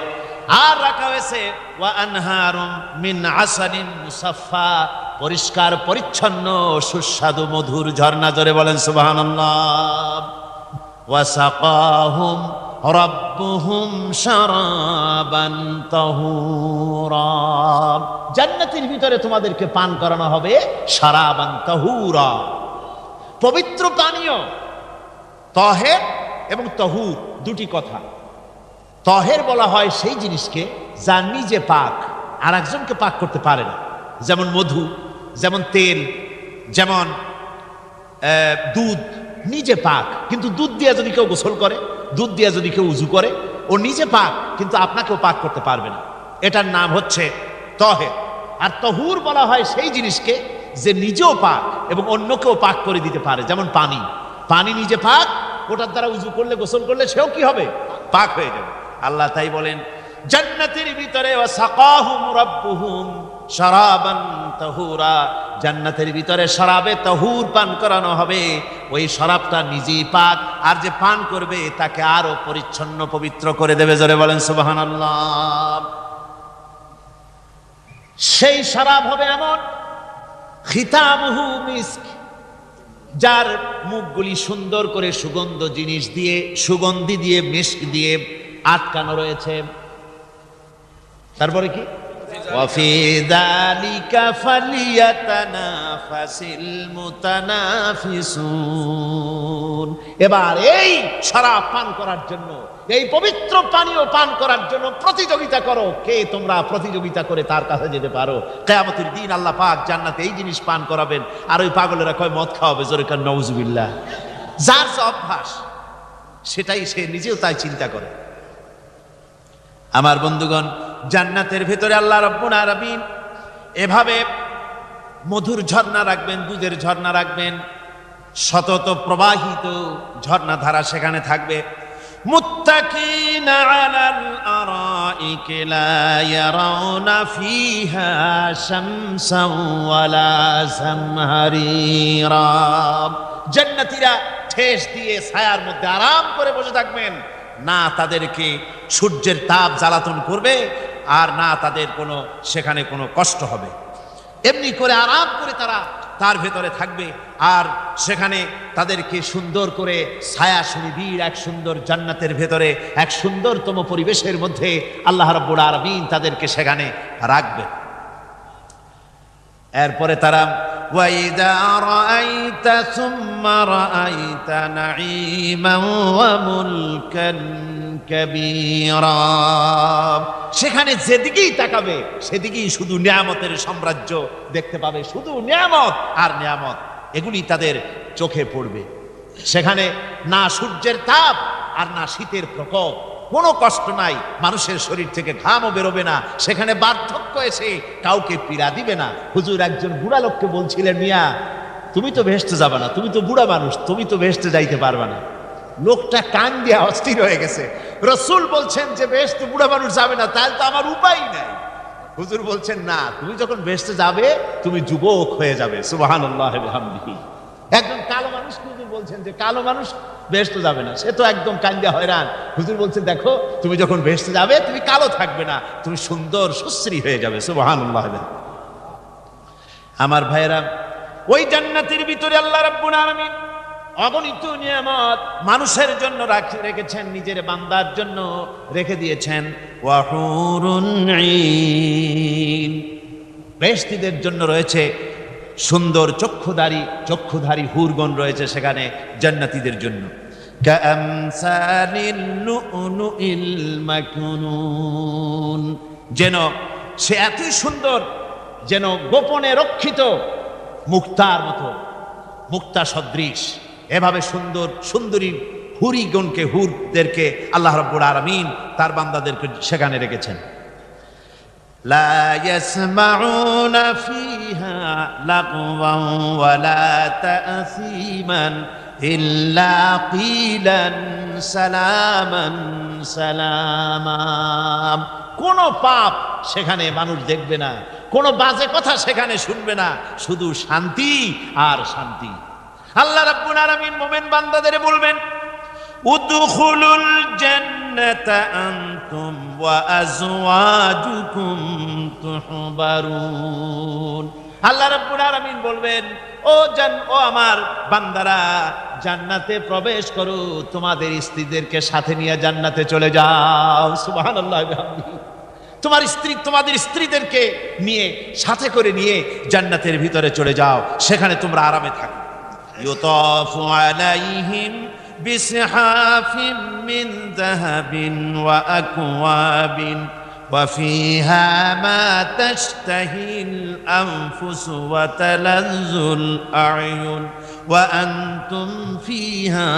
আর রাখা হয়েছে ওয়া আনহারুম মিন আসালিন মুসাফফা, পরিষ্কার পরিচ্ছন্ন সুস্বাদু মধুর ঝর্ণা। জোরে বলেন সুবহানাল্লাহ। ওয়া সাকাহুম রাব্বুহুম শারাবান তাহুরা, জান্নাতের ভিতরে তোমাদেরকে পান করানো হবে শারাবান তাহুরা, পবিত্র পানীয়। তাহের এবং তাহুর দুটি কথা। তাহের বলা হয় সেই জিনিসকে যা নিজে পাক, আর একজনকে পাক করতে পারে না। যেমন মধু, যেমন তেল, যেমন দুধ নিজে পাক, কিন্তু দুধ দিয়ে যদি কেউ গোসল করে, দুধ দিয়ে যদি কেউ উজু করে, ও নিজে পাক, কিন্তু আপনাকেও পাক করতে পারবে না। এটার নাম হচ্ছে তাহের। আর তাহুর বলা হয় সেই জিনিসকে যে নিজেও পাক এবং অন্যকেও পাক করে দিতে পারে। যেমন পানি, পানি নিজে পাক, ওটার দ্বারা উজু করলে, গোসল করলে সেও কি হবে? পাক হয়ে যাবে। আল্লাহ তাই বলেন জান্নাতের ভিতরে ওয়া সাকাহুম রাব্বুহুম শারাবান তাহুরা, জান্নাতের ভিতরে শরাবে তাহুর পান করানো হবে। ওই শরাবটা নিজেই পাক, আর যে পান করবে তাকে আরো পরিচ্ছন্ন পবিত্র করে দেবে। জোরে বলেন সুবহানাল্লাহ। সেই শরাব হবে এমন খিতামুহু মিস্ক, যার মুখগুলি সুন্দর করে সুগন্ধি দিয়ে মিস্ক দিয়ে আটকানো রয়েছে। তারপরে কি ওয়াফি যালিকা ফালিয়াতানাফাসিল মুতানাফিসুন। এবার এই শরাব পান করার জন্য, এই পবিত্র পানীয় পান করার জন্য প্রতিযোগিতা করো, কে তোমরা প্রতিযোগিতা করে তার কাছে যেতে পারো। কিয়ামতের দিন আল্লাহ পাক জান্নাতে এই জিনিস পান করাবেন, আর ওই পাগলেরা কয় মদ খাওয়াবে, জোরে কান নাউজুবিল্লাহ। যার যে অভ্যাস সেটাই সে নিজেও তাই চিন্তা করে। আমার বন্ধুগণ, জান্নাতের ভেতরে আল্লাহ রাব্বুল আলামিন এভাবে মধুর ঝর্ণা রাখবেন, দুধের ঝর্ণা রাখবেন, সতত প্রবাহিত ঝর্ণা ধারা সেখানে থাকবে। মুত্তাকিনা আলাল আরাইকি লা ইয়ারাউনা ফিহা শামসান ওয়ালা জামহারিরা। জান্নাতীরা ঠেস দিয়ে ছায়ার মধ্যে আরাম করে বসে থাকবেন, না তাদেরকে সূর্যের তাপ জ্বালাতন করবে, আর না তাদের সেখানে কোনো কষ্ট হবে। এমনি করে আরাম করে তারা তার ভেতরে থাকবে, আর সেখানে তাদেরকে সুন্দর করে ছায়া সুনিবিড় এক সুন্দর জান্নাতের ভেতরে এক সুন্দরতম পরিবেশের মধ্যে আল্লাহ রাব্বুল আলামিন তাদেরকে সেখানে রাখবে। এরপরে তারা ওয়াইদা রাআইতা সুম্মা রাআইতা নাঈমান ওয়া মুলকান কাবীরা। সেখানে যেদিকেই তাকাবে সেদিকেই শুধু নিয়ামতের সাম্রাজ্য দেখতে পাবে, শুধু নিয়ামত আর নিয়ামত, এগুলি তাদের চোখে পড়বে। সেখানে না সূর্যের তাপ আর না শীতের প্রকোপ, কোনো কষ্ট নাই, মানুষের শরীর থেকে ঘামও বেরোবে না, সেখানে বার্ধক্য এসে কাউকে পীড়া দিবে না। হুজুর একজন বুড়া লোককে বলছিলেন, মিয়া তুমি তো ভেস্তে যাবে না, তুমি তো বুড়া মানুষ, তুমি তো ভেস্তে যাইতে পারবে না। লোকটা কান দিয়ে অস্থির হয়ে গেছে। রাসূল বলছেন যে ভেস্তে বুড়া মানুষ যাবে না, তাহলে তো আমার উপায় নাই। হুজুর বলছেন না, তুমি যখন ভেস্তে যাবে তুমি যুবক হয়ে যাবে। সুবহানাল্লাহ ওয়া বিহামদিহি। একজন কালো মানুষ হুজুর বলছেন যে কালো মানুষ বেহেশতে যাবে না, সে তো একদম কান্দা হয়রান। হুজুর বলছেন দেখো তুমি যখন বেহেশতে যাবে তুমি কালো থাকবে না, তুমি সুন্দর সুশ্রী হয়ে যাবে। সুবহানাল্লাহ। আমার ভাইয়েরা, ওই জান্নাতের ভিতরে আল্লাহ রাব্বুল আলামিন অগণিত নিয়ামত মানুষের জন্য রেখেছেন, নিজের বান্দার জন্য রেখে দিয়েছেন। ওয়া হুরুন ঈন, বেহেশতীদের জন্য রয়েছে সুন্দর চক্ষুধারী হুরগণ রয়েছে সেখানে জান্নাতীদের জন্য। কাআমসালিল লুউলুইল মাকনুন, যেন সে এতই সুন্দর, যেন গোপনে রক্ষিত মুক্তার মতো, মুক্তা সদৃশ। এভাবে সুন্দরী হুরদেরকে আল্লাহ রাব্বুল আলামিন তার বান্দাদেরকে সেখানে রেখেছেন। লা ইয়াসমাউনা ফিহা লাগওয়ান ওয়ালা তা'সীমান ইল্লা কিলান সালামান সালামা। কোন পাপ সেখানে মানুষ দেখবে না, কোন বাজে কথা সেখানে শুনবে না, শুধু শান্তি আর শান্তি। আল্লাহ রাব্বুল আলামিন মুমিন বান্দাদের বলবেন, উদখুলুল জান্নাতা আনতুম ওয়া আজওয়াজুকুম তুহবারুন। আল্লাহ রাব্বুল আলামিন বলবেন, ও আমার বান্দারা, জান্নাতে প্রবেশ করো, তোমাদের স্ত্রীদেরকে সাথে নিয়ে জান্নাতে চলে যাও। সুবহানাল্লাহ ওয়া বিহামদিহি। তোমাদের স্ত্রীদেরকে নিয়ে, সাথে করে নিয়ে জান্নাতের ভিতরে চলে যাও, সেখানে তোমরা আরামে থাকো। ইউতাফু আলাইহিম বিসহাফিম মিন যাহাবিন ওয়া আকওয়াবিন ওয়া ফিহা মা তাশতাহিল আনফুসু ওয়া তালাজ্জুল আ'য়ুন ওয়া আনতুম ফিহা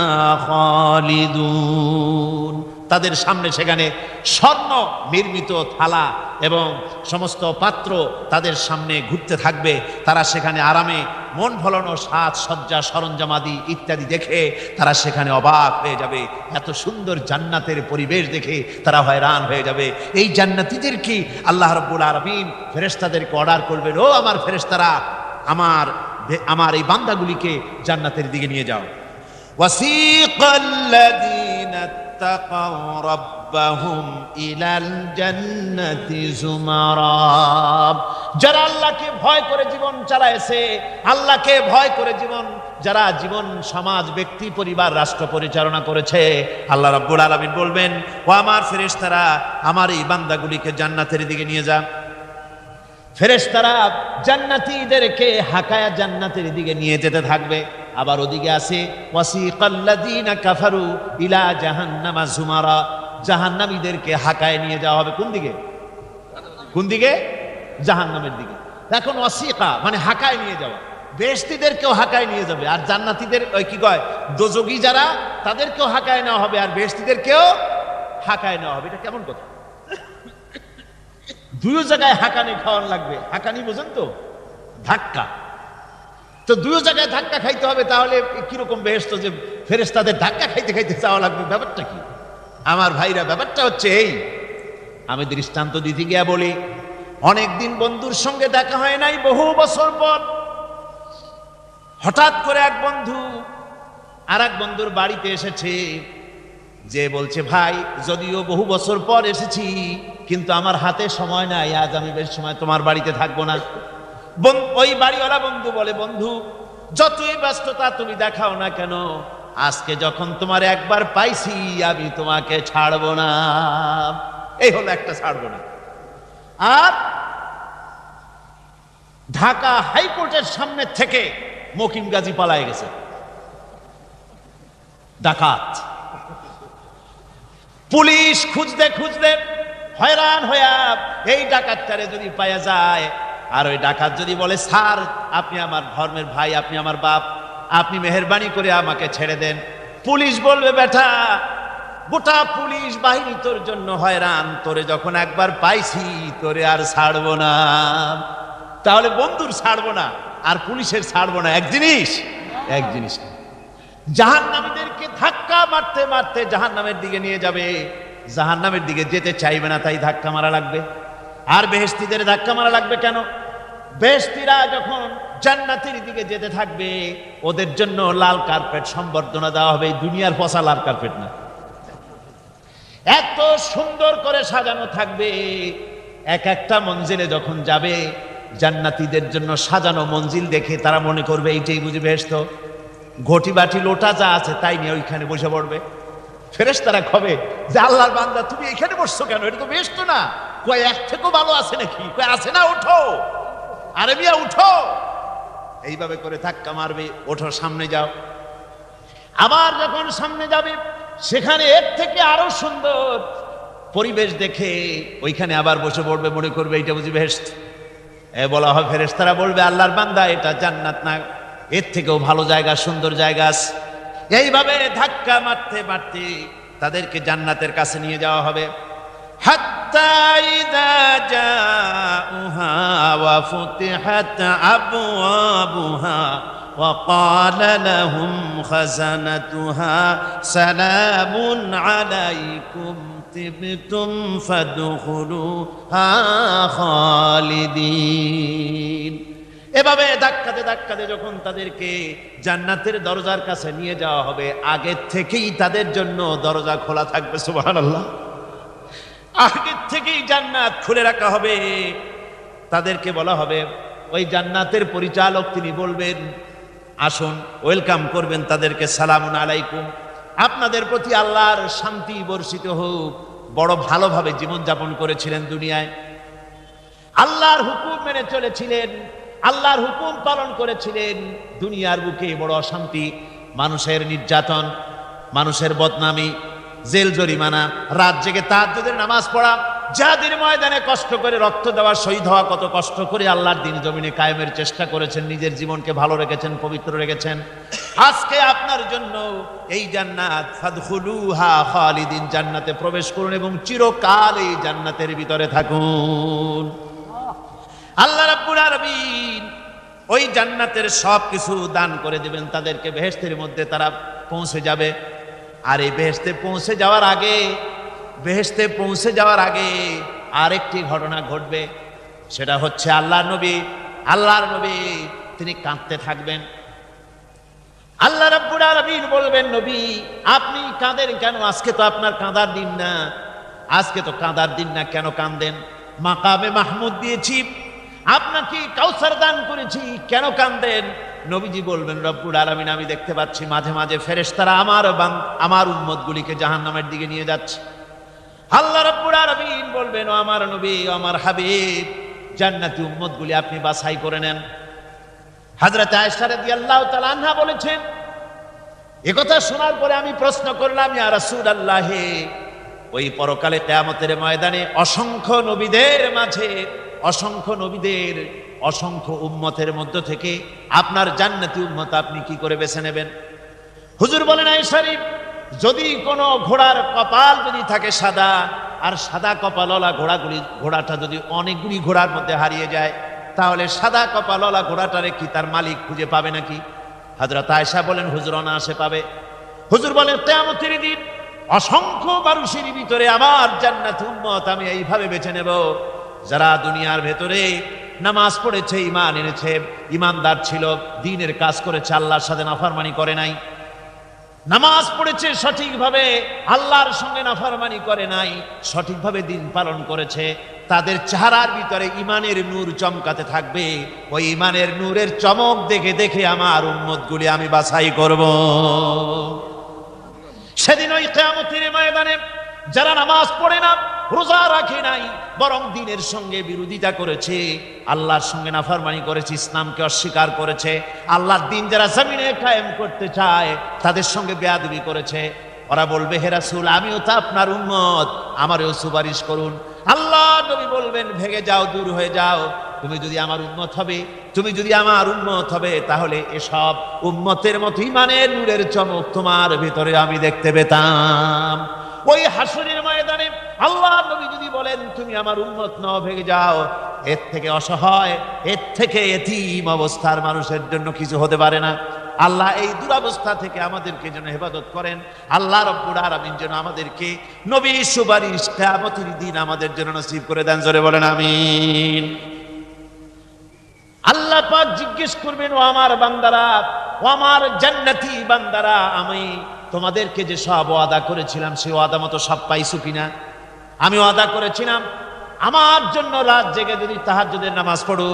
খালিদুন। তাদের সামনে সেখানে স্বর্ণ নির্মিত থালা এবং সমস্ত পাত্র তাদের সামনে ঘুরতে থাকবে। তারা সেখানে আরামে মন ভোলানো সাজ সজ্জা সরঞ্জামাদি ইত্যাদি দেখে তারা সেখানে অবাক হয়ে যাবে। এত সুন্দর জান্নাতের পরিবেশ দেখে তারা হয়রান হয়ে যাবে। এই জান্নাতীদেরকে আল্লাহ রাব্বুল আলামিন ফেরেশতাদেরকে অর্ডার করবেন, ও আমার ফেরেশতারা, আমার এই বান্দাগুলিকে জান্নাতের দিকে নিয়ে যাও। ওয়াসিকাল্লাযীনা ইত্তাকাউ রাব্বাহুম ইলাল জান্নাতি যুমারা। যারা আল্লাহকে ভয় করে জীবন চালায়েছে, আল্লাহকে ভয় করে যারা জীবন সমাজ ব্যক্তি পরিবার রাষ্ট্র পরিচালনা করেছে, আল্লাহ রাব্বুল আলামিন বলবেন, ও আমার ফেরেশতারা, আমার এই বান্দাগুলিকে জান্নাতের দিকে নিয়ে যা। ফেরেশতারা জান্নাতীদেরকে হাকায়া জান্নাতের দিকে নিয়ে যেতে থাকবে। আবার ওদিকে আছে ওয়াসিকাল্লাযীনা কাফারু ইলা জাহান্নামা যুমারা, জাহান্নামীদেরকে হাকায় নিয়ে যাওয়া হবে কোন দিকে? কোন দিকে? জাহান্নামের দিকে। এখন ওয়াসিকা মানে হাকায় নিয়ে যাওয়া, বেহেশতীদেরকেও হাকায় নিয়ে যাবে, আর জান্নাতীদের ওই কি কয় দোজখী যারা তাদেরকেও হাকায় নেওয়া হবে, আর বেহেশতীদেরকেও হাকায় নেওয়া হবে। এটা কেমন কথা? দুই জায়গায় হাঁকানি খাওয়ান লাগবে। হাঁকানি বোঝেন তো? ধাক্কা। তো দুই জায়গায় ধাক্কা খাইতে হবে, তাহলে কিরকম বেহেশত যে ফেরেশতাদের ধাক্কা খাইতে খাইতে যাওয়া লাগবে? ব্যাপারটা কি আমার ভাইরা? ব্যাপারটা হচ্ছে এই, আমি দৃষ্টান্ত দিতে গিয়া বলি, অনেকদিন বন্ধুর সঙ্গে দেখা হয় নাই, বহু বছর পর হঠাৎ করে এক বন্ধু আর এক বন্ধুর বাড়িতে এসেছে, যে বলছে, ভাই যদিও বহু বছর পর এসেছি, কিন্তু আমার হাতে সময় নাই, আজ আমি বেশ সময় তোমার বাড়িতে থাকবো না। ওই বাড়িওয়ালা বন্ধু বলে, বন্ধু যতই ব্যস্ততা তুমি দেখাও না কেন, আজকে যখন তোমার একবার পাইছি আমি তোমাকে ছাড়বো না। এই হলো একটা ছাড়বো না। আর ঢাকা হাইকোর্টের সামনে থেকে মকিম গাজী পালায় গেছে, ডাকাত। পুলিশ খুঁজতে খুঁজতে হয়রান হইয়া এই ডাকাতটারে যদি পাওয়া যায়, আর ওই ডাকাত যদি বলে, স্যার আপনি আমার ধর্মের ভাই, আপনি আমার বাপ, আপনি মেহেরবানি করে আমাকে ছেড়ে দেন, পুলিশ বলবে, বেটা গোটা পুলিশ বাহিনী তোর জন্য হয়রান, তোরে যখন একবার পাইছি তোরে আর ছাড়বো না। তাহলে বন্ধুর ছাড়বো না আর পুলিশের ছাড়বো না এক জিনিস? এক জিনিস। জাহান্নামীদেরকে ধাক্কা মারতে মারতে জাহান্নামের দিকে নিয়ে যাবে, জাহান্নামের দিকে যেতে চাইবে না, তাই ধাক্কা মারা লাগবে। আর বেহেশতীদের ধাক্কা মারা লাগবে কেন? বেহেশতীরা যখন জান্নাতের দিকে যেতে থাকবে, ওদের জন্য লাল কার্পেট সম্বর্ধনা দেওয়া হবে। দুনিয়ার পচা লাল কার্পেট না, এত সুন্দর করে সাজানো থাকবে। এক একটা মঞ্জিলে যখন যাবে, জান্নাতীদের জন্য সাজানো মঞ্জিল দেখে তারা মনে করবে এইটাই বুঝি বেহেশত। ঘটি বাটি লোটা যা আছে তাই নিয়ে ওইখানে বসে পড়বে। ফেরেশতারা কবে যে, আল্লাহর বান্দা তুমি এখানে বসছো কেন? এটা তো বেহেশত না। কয় এক থেকেও ভালো আছে নাকি? কয় আছে না, ওঠো, আরে মিয়া উঠো। এইভাবে করে ধাক্কা মারবে, ওঠো সামনে যাও। আবার যখন সামনে যাবে, সেখানে এর থেকে আরো সুন্দর পরিবেশ দেখে ওইখানে আবার বসে পড়বে, মনে করবে এইটা বুঝি বেহেশত। বলা হয়, ফেরেশতারা বলবে, আল্লাহর বান্দা এটা জান্নাত না, এর থেকেও ভালো জায়গা, সুন্দর জায়গা আছে। এইভাবে ধাক্কা মারতে মারতে তাদেরকে জান্নাতের কাছে নিয়ে যাওয়া হবে। হাত্তা ইযা জাউহা ওয়া ফুতিহাত আবওয়াবুহা ওয়া ক্বালা লাহুম খাযানাতুহা সালামুন আলাইকুম তিবতুম ফাদখুলুহা খালিদিন। এভাবে ধাক্কাতে ধাক্কাতে যখন তাদেরকে জান্নাতের দরজার কাছে নিয়ে যাওয়া হবে, আগের থেকেই তাদের জন্য দরজা খোলা থাকবে। সুবহানাল্লাহ। আগের থেকেই জান্নাত খুলে রাখা হবে। তাদেরকে বলা হবে, ওই জান্নাতের পরিচালক তিনি বলবেন, আসুন, ওয়েলকাম করবেন তাদেরকে, সালামুন আলাইকুম, আপনাদের প্রতি আল্লাহর শান্তি বর্ষিত হোক। বড় ভালোভাবে জীবনযাপন করেছিলেন দুনিয়ায়, আল্লাহর হুকুম মেনে চলেছিলেন, আল্লাহর হুকুম পালন করেছিলেন। দুনিয়ার বুকে বড় অশান্তি, মানুষের নির্যাতন, মানুষের বদনামি, জেল জরিমানা, রাত জেগে তাহাজ্জুদের নামাজ পড়া, জিহাদের ময়দানে কষ্ট করে রক্ত দেওয়া, শহীদ হওয়া, কত কষ্ট করে আল্লাহর দ্বীন জমিনে কায়েমের চেষ্টা করেছেন, নিজের জীবনকে ভালো রেখেছেন, পবিত্র রেখেছেন। আজকে আপনার জন্য এই জান্নাত, ফাদখুলুহা খালিদিন, জান্নাতে প্রবেশ করুন এবং চিরকাল এই জান্নাতের ভিতরে থাকুন। আল্লাহ রাব্বুল আলামিন ওই জান্নাতের সব কিছু দান করে দেবেন তাদেরকে, বেহেশতের মধ্যে তারা পৌঁছে যাবে। আর এই বেহেশতে পৌঁছে যাওয়ার আগে আরেকটি ঘটনা ঘটবে। সেটা হচ্ছে আল্লাহর নবী তিনি কাঁদতে থাকবেন। আল্লাহ রাব্বুল আলামিন বলবেন, নবী আপনি কাঁদেন কেন? আজকে তো আপনার কাঁদার দিন না, আজকে তো কাঁদার দিন না, কেন কাঁদেন? মাকামে মাহমুদ দিয়েছি, আপনাকে কাউসার দান করেছি, কেন কান্দেন? নবীজি বলবেন, রব্বুল আলামিন, আমি দেখতে পাচ্ছি মাঝে মাঝে ফেরেশতারা আমার উম্মতগুলিকে জাহান্নামের দিকে নিয়ে যাচ্ছে। আল্লাহ রাব্বুল আলামিন বলবেন, ও আমার নবী, ও আমার হাবিব, জান্নাতি উম্মতগুলি আপনি বাছাই করে নেন। হযরত আয়েশা রাদিয়াল্লাহু তাআলা আনহা বলেছেন, একথা শোনার পরে আমি প্রশ্ন করলাম, ইয়া রাসূলুল্লাহ, ওই পরকালে কিয়ামতের ময়দানে অসংখ্য নবীদের মাঝে, অসংখ্য নবীদের অসংখ্য উম্মতের মধ্য থেকে আপনার জান্নাতি উম্মত আপনি কি করে বেছে নেবেন? হুজুর বলেন, আয়েশা, যদি কোনো ঘোড়ার কপাল যদি থাকে সাদা, আর সাদা কপালওয়ালা ঘোড়াটা যদি অনেকগুলি ঘোড়ার মধ্যে হারিয়ে যায়, তাহলে সাদা কপালওয়ালা ঘোড়াটারে কি তার মালিক খুঁজে পাবে নাকি? হযরত আয়েশা বলেন, হুজুর অনায়াসে পাবে। হুজুর বলেন, কিয়ামতের দিন অসংখ্য মানুষের ভিতরে আমার জান্নাত উম্মত আমি এইভাবে বেছে নেব, যারা দুনিয়ার ভেতরে নামাজ পড়েছে, ঈমান এনেছে, ঈমানদার ছিল, দ্বীনের কাজ করেছে, আল্লাহর সাথে নাফরমানি করে নাই, নামাজ পড়েছে সঠিকভাবে, আল্লাহর সঙ্গে নাফরমানি করে নাই, সঠিকভাবে দিন পালন করেছে, তাদের চেহারার ভিতরে ঈমানের নূর চমকাতে থাকবে। ওই ঈমানের নূরের চমক দেখে দেখে আমার উম্মতগুলি আমি বাছাই করব। সেদিন ওই কিয়ামতের ময়দানে যারা নামাজ পড়ে না, রোজা রাখে নাই, বরং দ্বীনের সঙ্গে বিরোধিতা করেছে, আল্লাহর সঙ্গে নাফরমানি করেছে, ইসলামকে অস্বীকার করেছে, আল্লাহর দ্বীন যারা জমিনে কায়েম করতে চায় তাদের সঙ্গে বেয়াদবি করেছে, ওরা বলবে, হে রাসূল, আমিও তো আপনার উম্মত, আমারও সুপারিশ করুন। আল্লাহ নবী বলবেন, ভেগে যাও, দূর হয়ে যাও, তুমি যদি আমার উম্মত হবে, তুমি যদি আমার উম্মত হবে, তাহলে এসব উম্মতের মতো ঈমানের নূরের চমক তোমার ভিতরে আমি দেখতে পেতাম। ওই হাসরের ময়দানে আল্লাহ নবী যদি বলেন, তুমি আমার উম্মত নও, ভেগে যাও, এর থেকে অসহায়, এর থেকে এতিম অবস্থার মানুষের জন্য কিছু হতে পারে না। আল্লাহ এই দুরবস্থা থেকে আমাদেরকে যেন হেফাজত করেন। আল্লাহ রাব্বুল আলামিন যেন আমাদেরকে নবীর সুপারিশ কিয়ামতের দিন আমাদের জন্য নসিব করে দেন। জোরে বলেন আমিন। আল্লাহ পাক জিজ্ঞেস করবেন, ও আমার বান্দারা, ও আমার জান্নাতি বান্দারা, আমি তোমাদেরকে যে সব ওয়াদা করেছিলাম সেই ওয়াদা মতো সব পাইছো কিনা? আমি ওয়াদা করেছিলাম আমার জন্য রাত জেগে যদি তাহাজ্জুদের নামাজ পড়ো,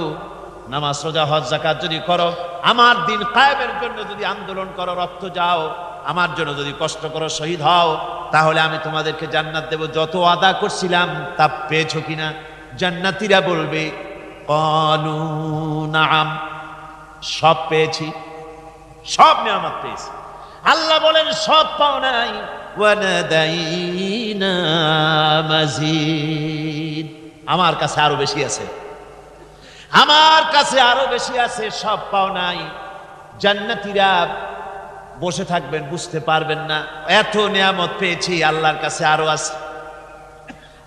নামাজ, রোজা, হজ, যাকাত যদি করো, আমার দিন কায়েমের জন্য যদি আন্দোলন করো, রক্ত যাও, আমার জন্য যদি কষ্ট করো, শহীদ হও, তাহলে আমি তোমাদেরকে জান্নাত দেব। যত ওয়াদা করছিলাম তা পেয়েছো কিনা? জান্নাতীরা বলবে, ক্বালু নাআম, সব পেয়েছি, সব নিয়ামত পেয়েছি। আল্লাহ বলেন, সব পাও নাই, ওয়ানাদাইনা মাজিদ, আমার কাছে আরো বেশি আছে, আমার কাছে আরো বেশি আছে, সব পাও নাই। জান্নাতীরা বসে থাকবেন, বুঝতে পারবেন না, এত নিয়ামত পেয়েছি, আল্লাহর কাছে আরো আছে।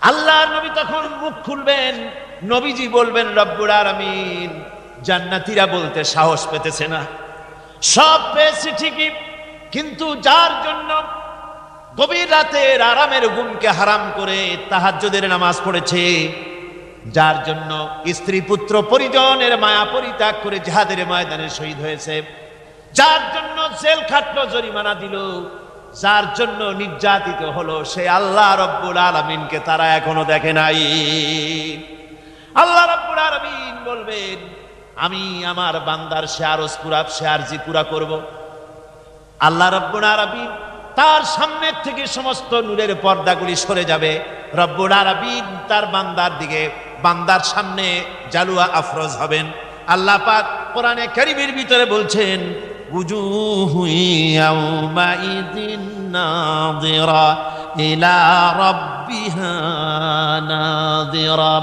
আল্লাহর নবী তখন মুখ খুলবেন, নবীজি বলবেন, রব্বুল আলামিন, জান্নাতীরা বলতে সাহস পেতেছে না, সব পেয়েছি ঠিকই, কিন্তু যার জন্য গভীর রাতের আরামের ঘুমকে হারাম করে তাহাজ্জুদের নামাজ পড়েছে, যার জন্য স্ত্রী পুত্র পরিজনের মায়া পরিত্যাগ করে জিহাদের ময়দানে শহীদ হয়েছে, যার জন্য জেল খাটলো, জরিমানা দিল, যার জন্য নির্যাতিত হলো, সে আল্লাহ রাব্বুল আলামিনকে তারা এখনো দেখে নাই। আল্লাহ রাব্বুল আলামিন বলবেন, আমি আমার বান্দার সে আরজ পুরা, সে আরজি পুরা করব। আল্লাহ রাব্বুল আলামিন তার সামনের থেকে সমস্ত নূরের পর্দাগুলি সরে যাবে, রব্বুল আলামিন তার বান্দার দিকে, বান্দার সামনে জালুয়া আফরোজ হবেন। আল্লাহ পাক কোরআনে কারীমের ভিতরে বলছেন, উজুহু ইয়াউমাইযিন নাযিরা ইলা রাব্বিহা নাযিরা।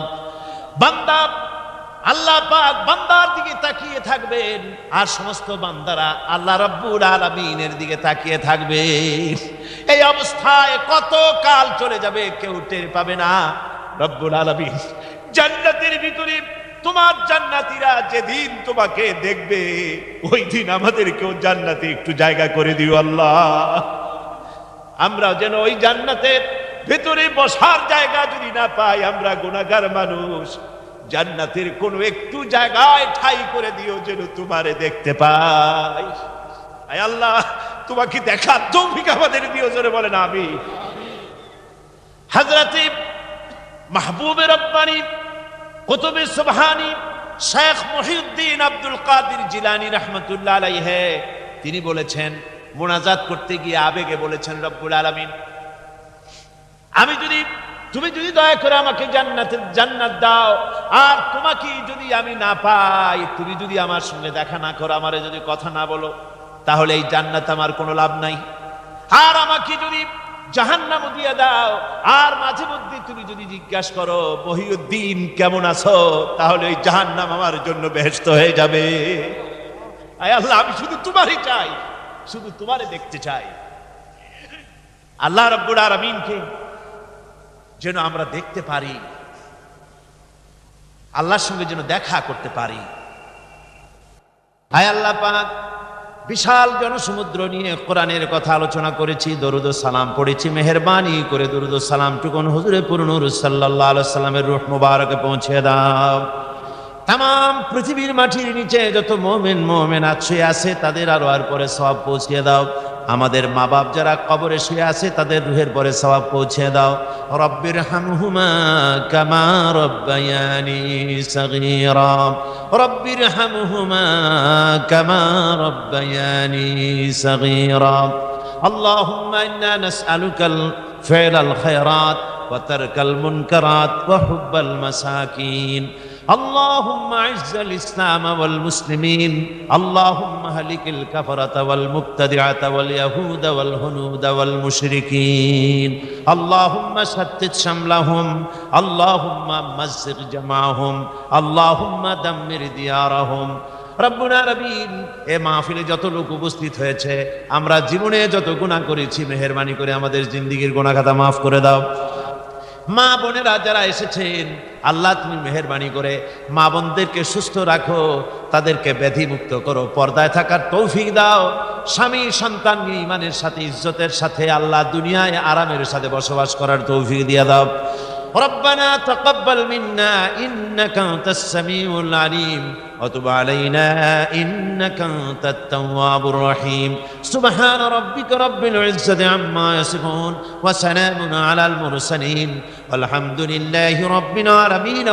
বান্দা, আল্লাহ পাক বান্দার দিকে তাকিয়ে থাকবেন, আর সমস্ত বান্দারা আল্লাহ রাব্বুল আলামিনের দিকে তাকিয়ে থাকবে। এই অবস্থায় কত কাল চলে যাবে কেউ টের পাবে না। রব্বুল আলামিন জান্নাতের ভিতরে, তোমার জান্নাতীরা যেদিন তোমাকে দেখবে, ওই দিন আমাদেরকেও জান্নাতে একটু জায়গা করে দিও আল্লাহ। আমরা যেন ওই জান্নাতের ভেতরে বসার জায়গা যদি না পাই, আমরা গুনাহগার মানুষ, জান্নাতের কোনো একটু জায়গায় ঠাই করে দিও যেন তোমারে দেখতে পাই। আয় আল্লাহ, তোমাকে দেখার তৌফিক আমাদের দিও। জোরে বলেন আমিন। হযরত মাহবুবে রব্বানী কুতুবে সুবহানী শেখ মহিউদ্দিন আব্দুল কাদের জিলানী রাহমাতুল্লাহ আলাইহি তিনি বলেছেন, মোনাজাত করতে গিয়ে আবেগে বলেছেন, রব্বুল আলামিন তুমি যদি দয়া করে আমাকে জান্নাত দাও, আর তোমাকে যদি আমি না পাই, তুমি যদি আমার সঙ্গে দেখা না করো, আমারে যদি কথা না বলো, তাহলে এই জান্নাত আমার কোনো লাভ নাই। আর আমাকে যদি জাহান্নাম দিয়ে দাও, আর মাঝে মধ্যে তুমি যদি জিজ্ঞাসা করো মহিউদ্দিন কেমন আছো, তাহলে এই জাহান্নাম আমার জন্য বেহেশত হয়ে যাবে। আয় আল্লাহ, আমি শুধু তোমারই চাই, শুধু তোমারে দেখতে চাই। আল্লাহ রাব্বুল আলামিনকে যেন আমরা দেখতে পারি, আল্লাহর সঙ্গে যেন দেখা করতে পারি। আয় আল্লাহ পাক, বিশাল জনসমুদ্র নিয়ে কোরআনের কথা আলোচনা করেছি, দরুদ ও সালাম পড়েছি, মেহেরবানি করে দরুদ ও সালাম টুকুন হুজুরে পুরনুর সাল্লাল্লাহু আলাইহি সাল্লামের রূহ মুবারকে পৌঁছে দাও। তাম পৃথিবীর মাটির নিচে যত মুমিন মুমিনাত শুয়ে আছে তাদের আর পরে সওয়াব পৌঁছে দাও। আমাদের মা বাপ যারা কবরে শুয়ে আছে তাদের রুহের পরে সওয়াব পৌঁছে দাও। রব্বির হামহুমা কামা রব্বায়ানি সগীরা, রব্বির হামহুমা কামা রব্বায়ানি সগীরা। আল্লাহুম্মা ইন্না নাসআলুকাল ফি'লাল খায়রাত ওয়া তারকাল মুনকারাত ওয়া হুব্বাল মাসাকিন। اللهم اعز الاسلام والمسلمين، اللهم اهلك الكفرة والمبتدعة واليهود والهنود والمشركين، اللهم شتت شملهم، اللهم مزق جمعهم، اللهم دمر ديارهم। রব্বুনা রবিন, এ মাহফিলে যত লোক উপস্থিত হয়েছে, আমরা জীবনে যত গুনাহ করেছি, মেহেরবানি করে আমাদের জিন্দেগীর গুনাহ খাতা মাফ করে দাও। মা বোনেরা যারা এসেছেন, আল্লাহ তুমি মেহেরবানি করে মা বোনদেরকে সুস্থ রাখো, তাদেরকে ব্যাধি মুক্ত করো, পর্দায় থাকার তৌফিক দাও। স্বামী সন্তান ঈমানের সাথে ইজ্জতের সাথে আল্লাহ দুনিয়ায় আরামের সাথে বসবাস করার তৌফিক দিয়ে দাও। ربنا تقبل منا إنك أنت السميع العليم وتب علينا إنك أنت التواب الرحيم. سبحان ربك رب العزة عما يصفون وسلام على المرسلين والحمد لله رب العالمين.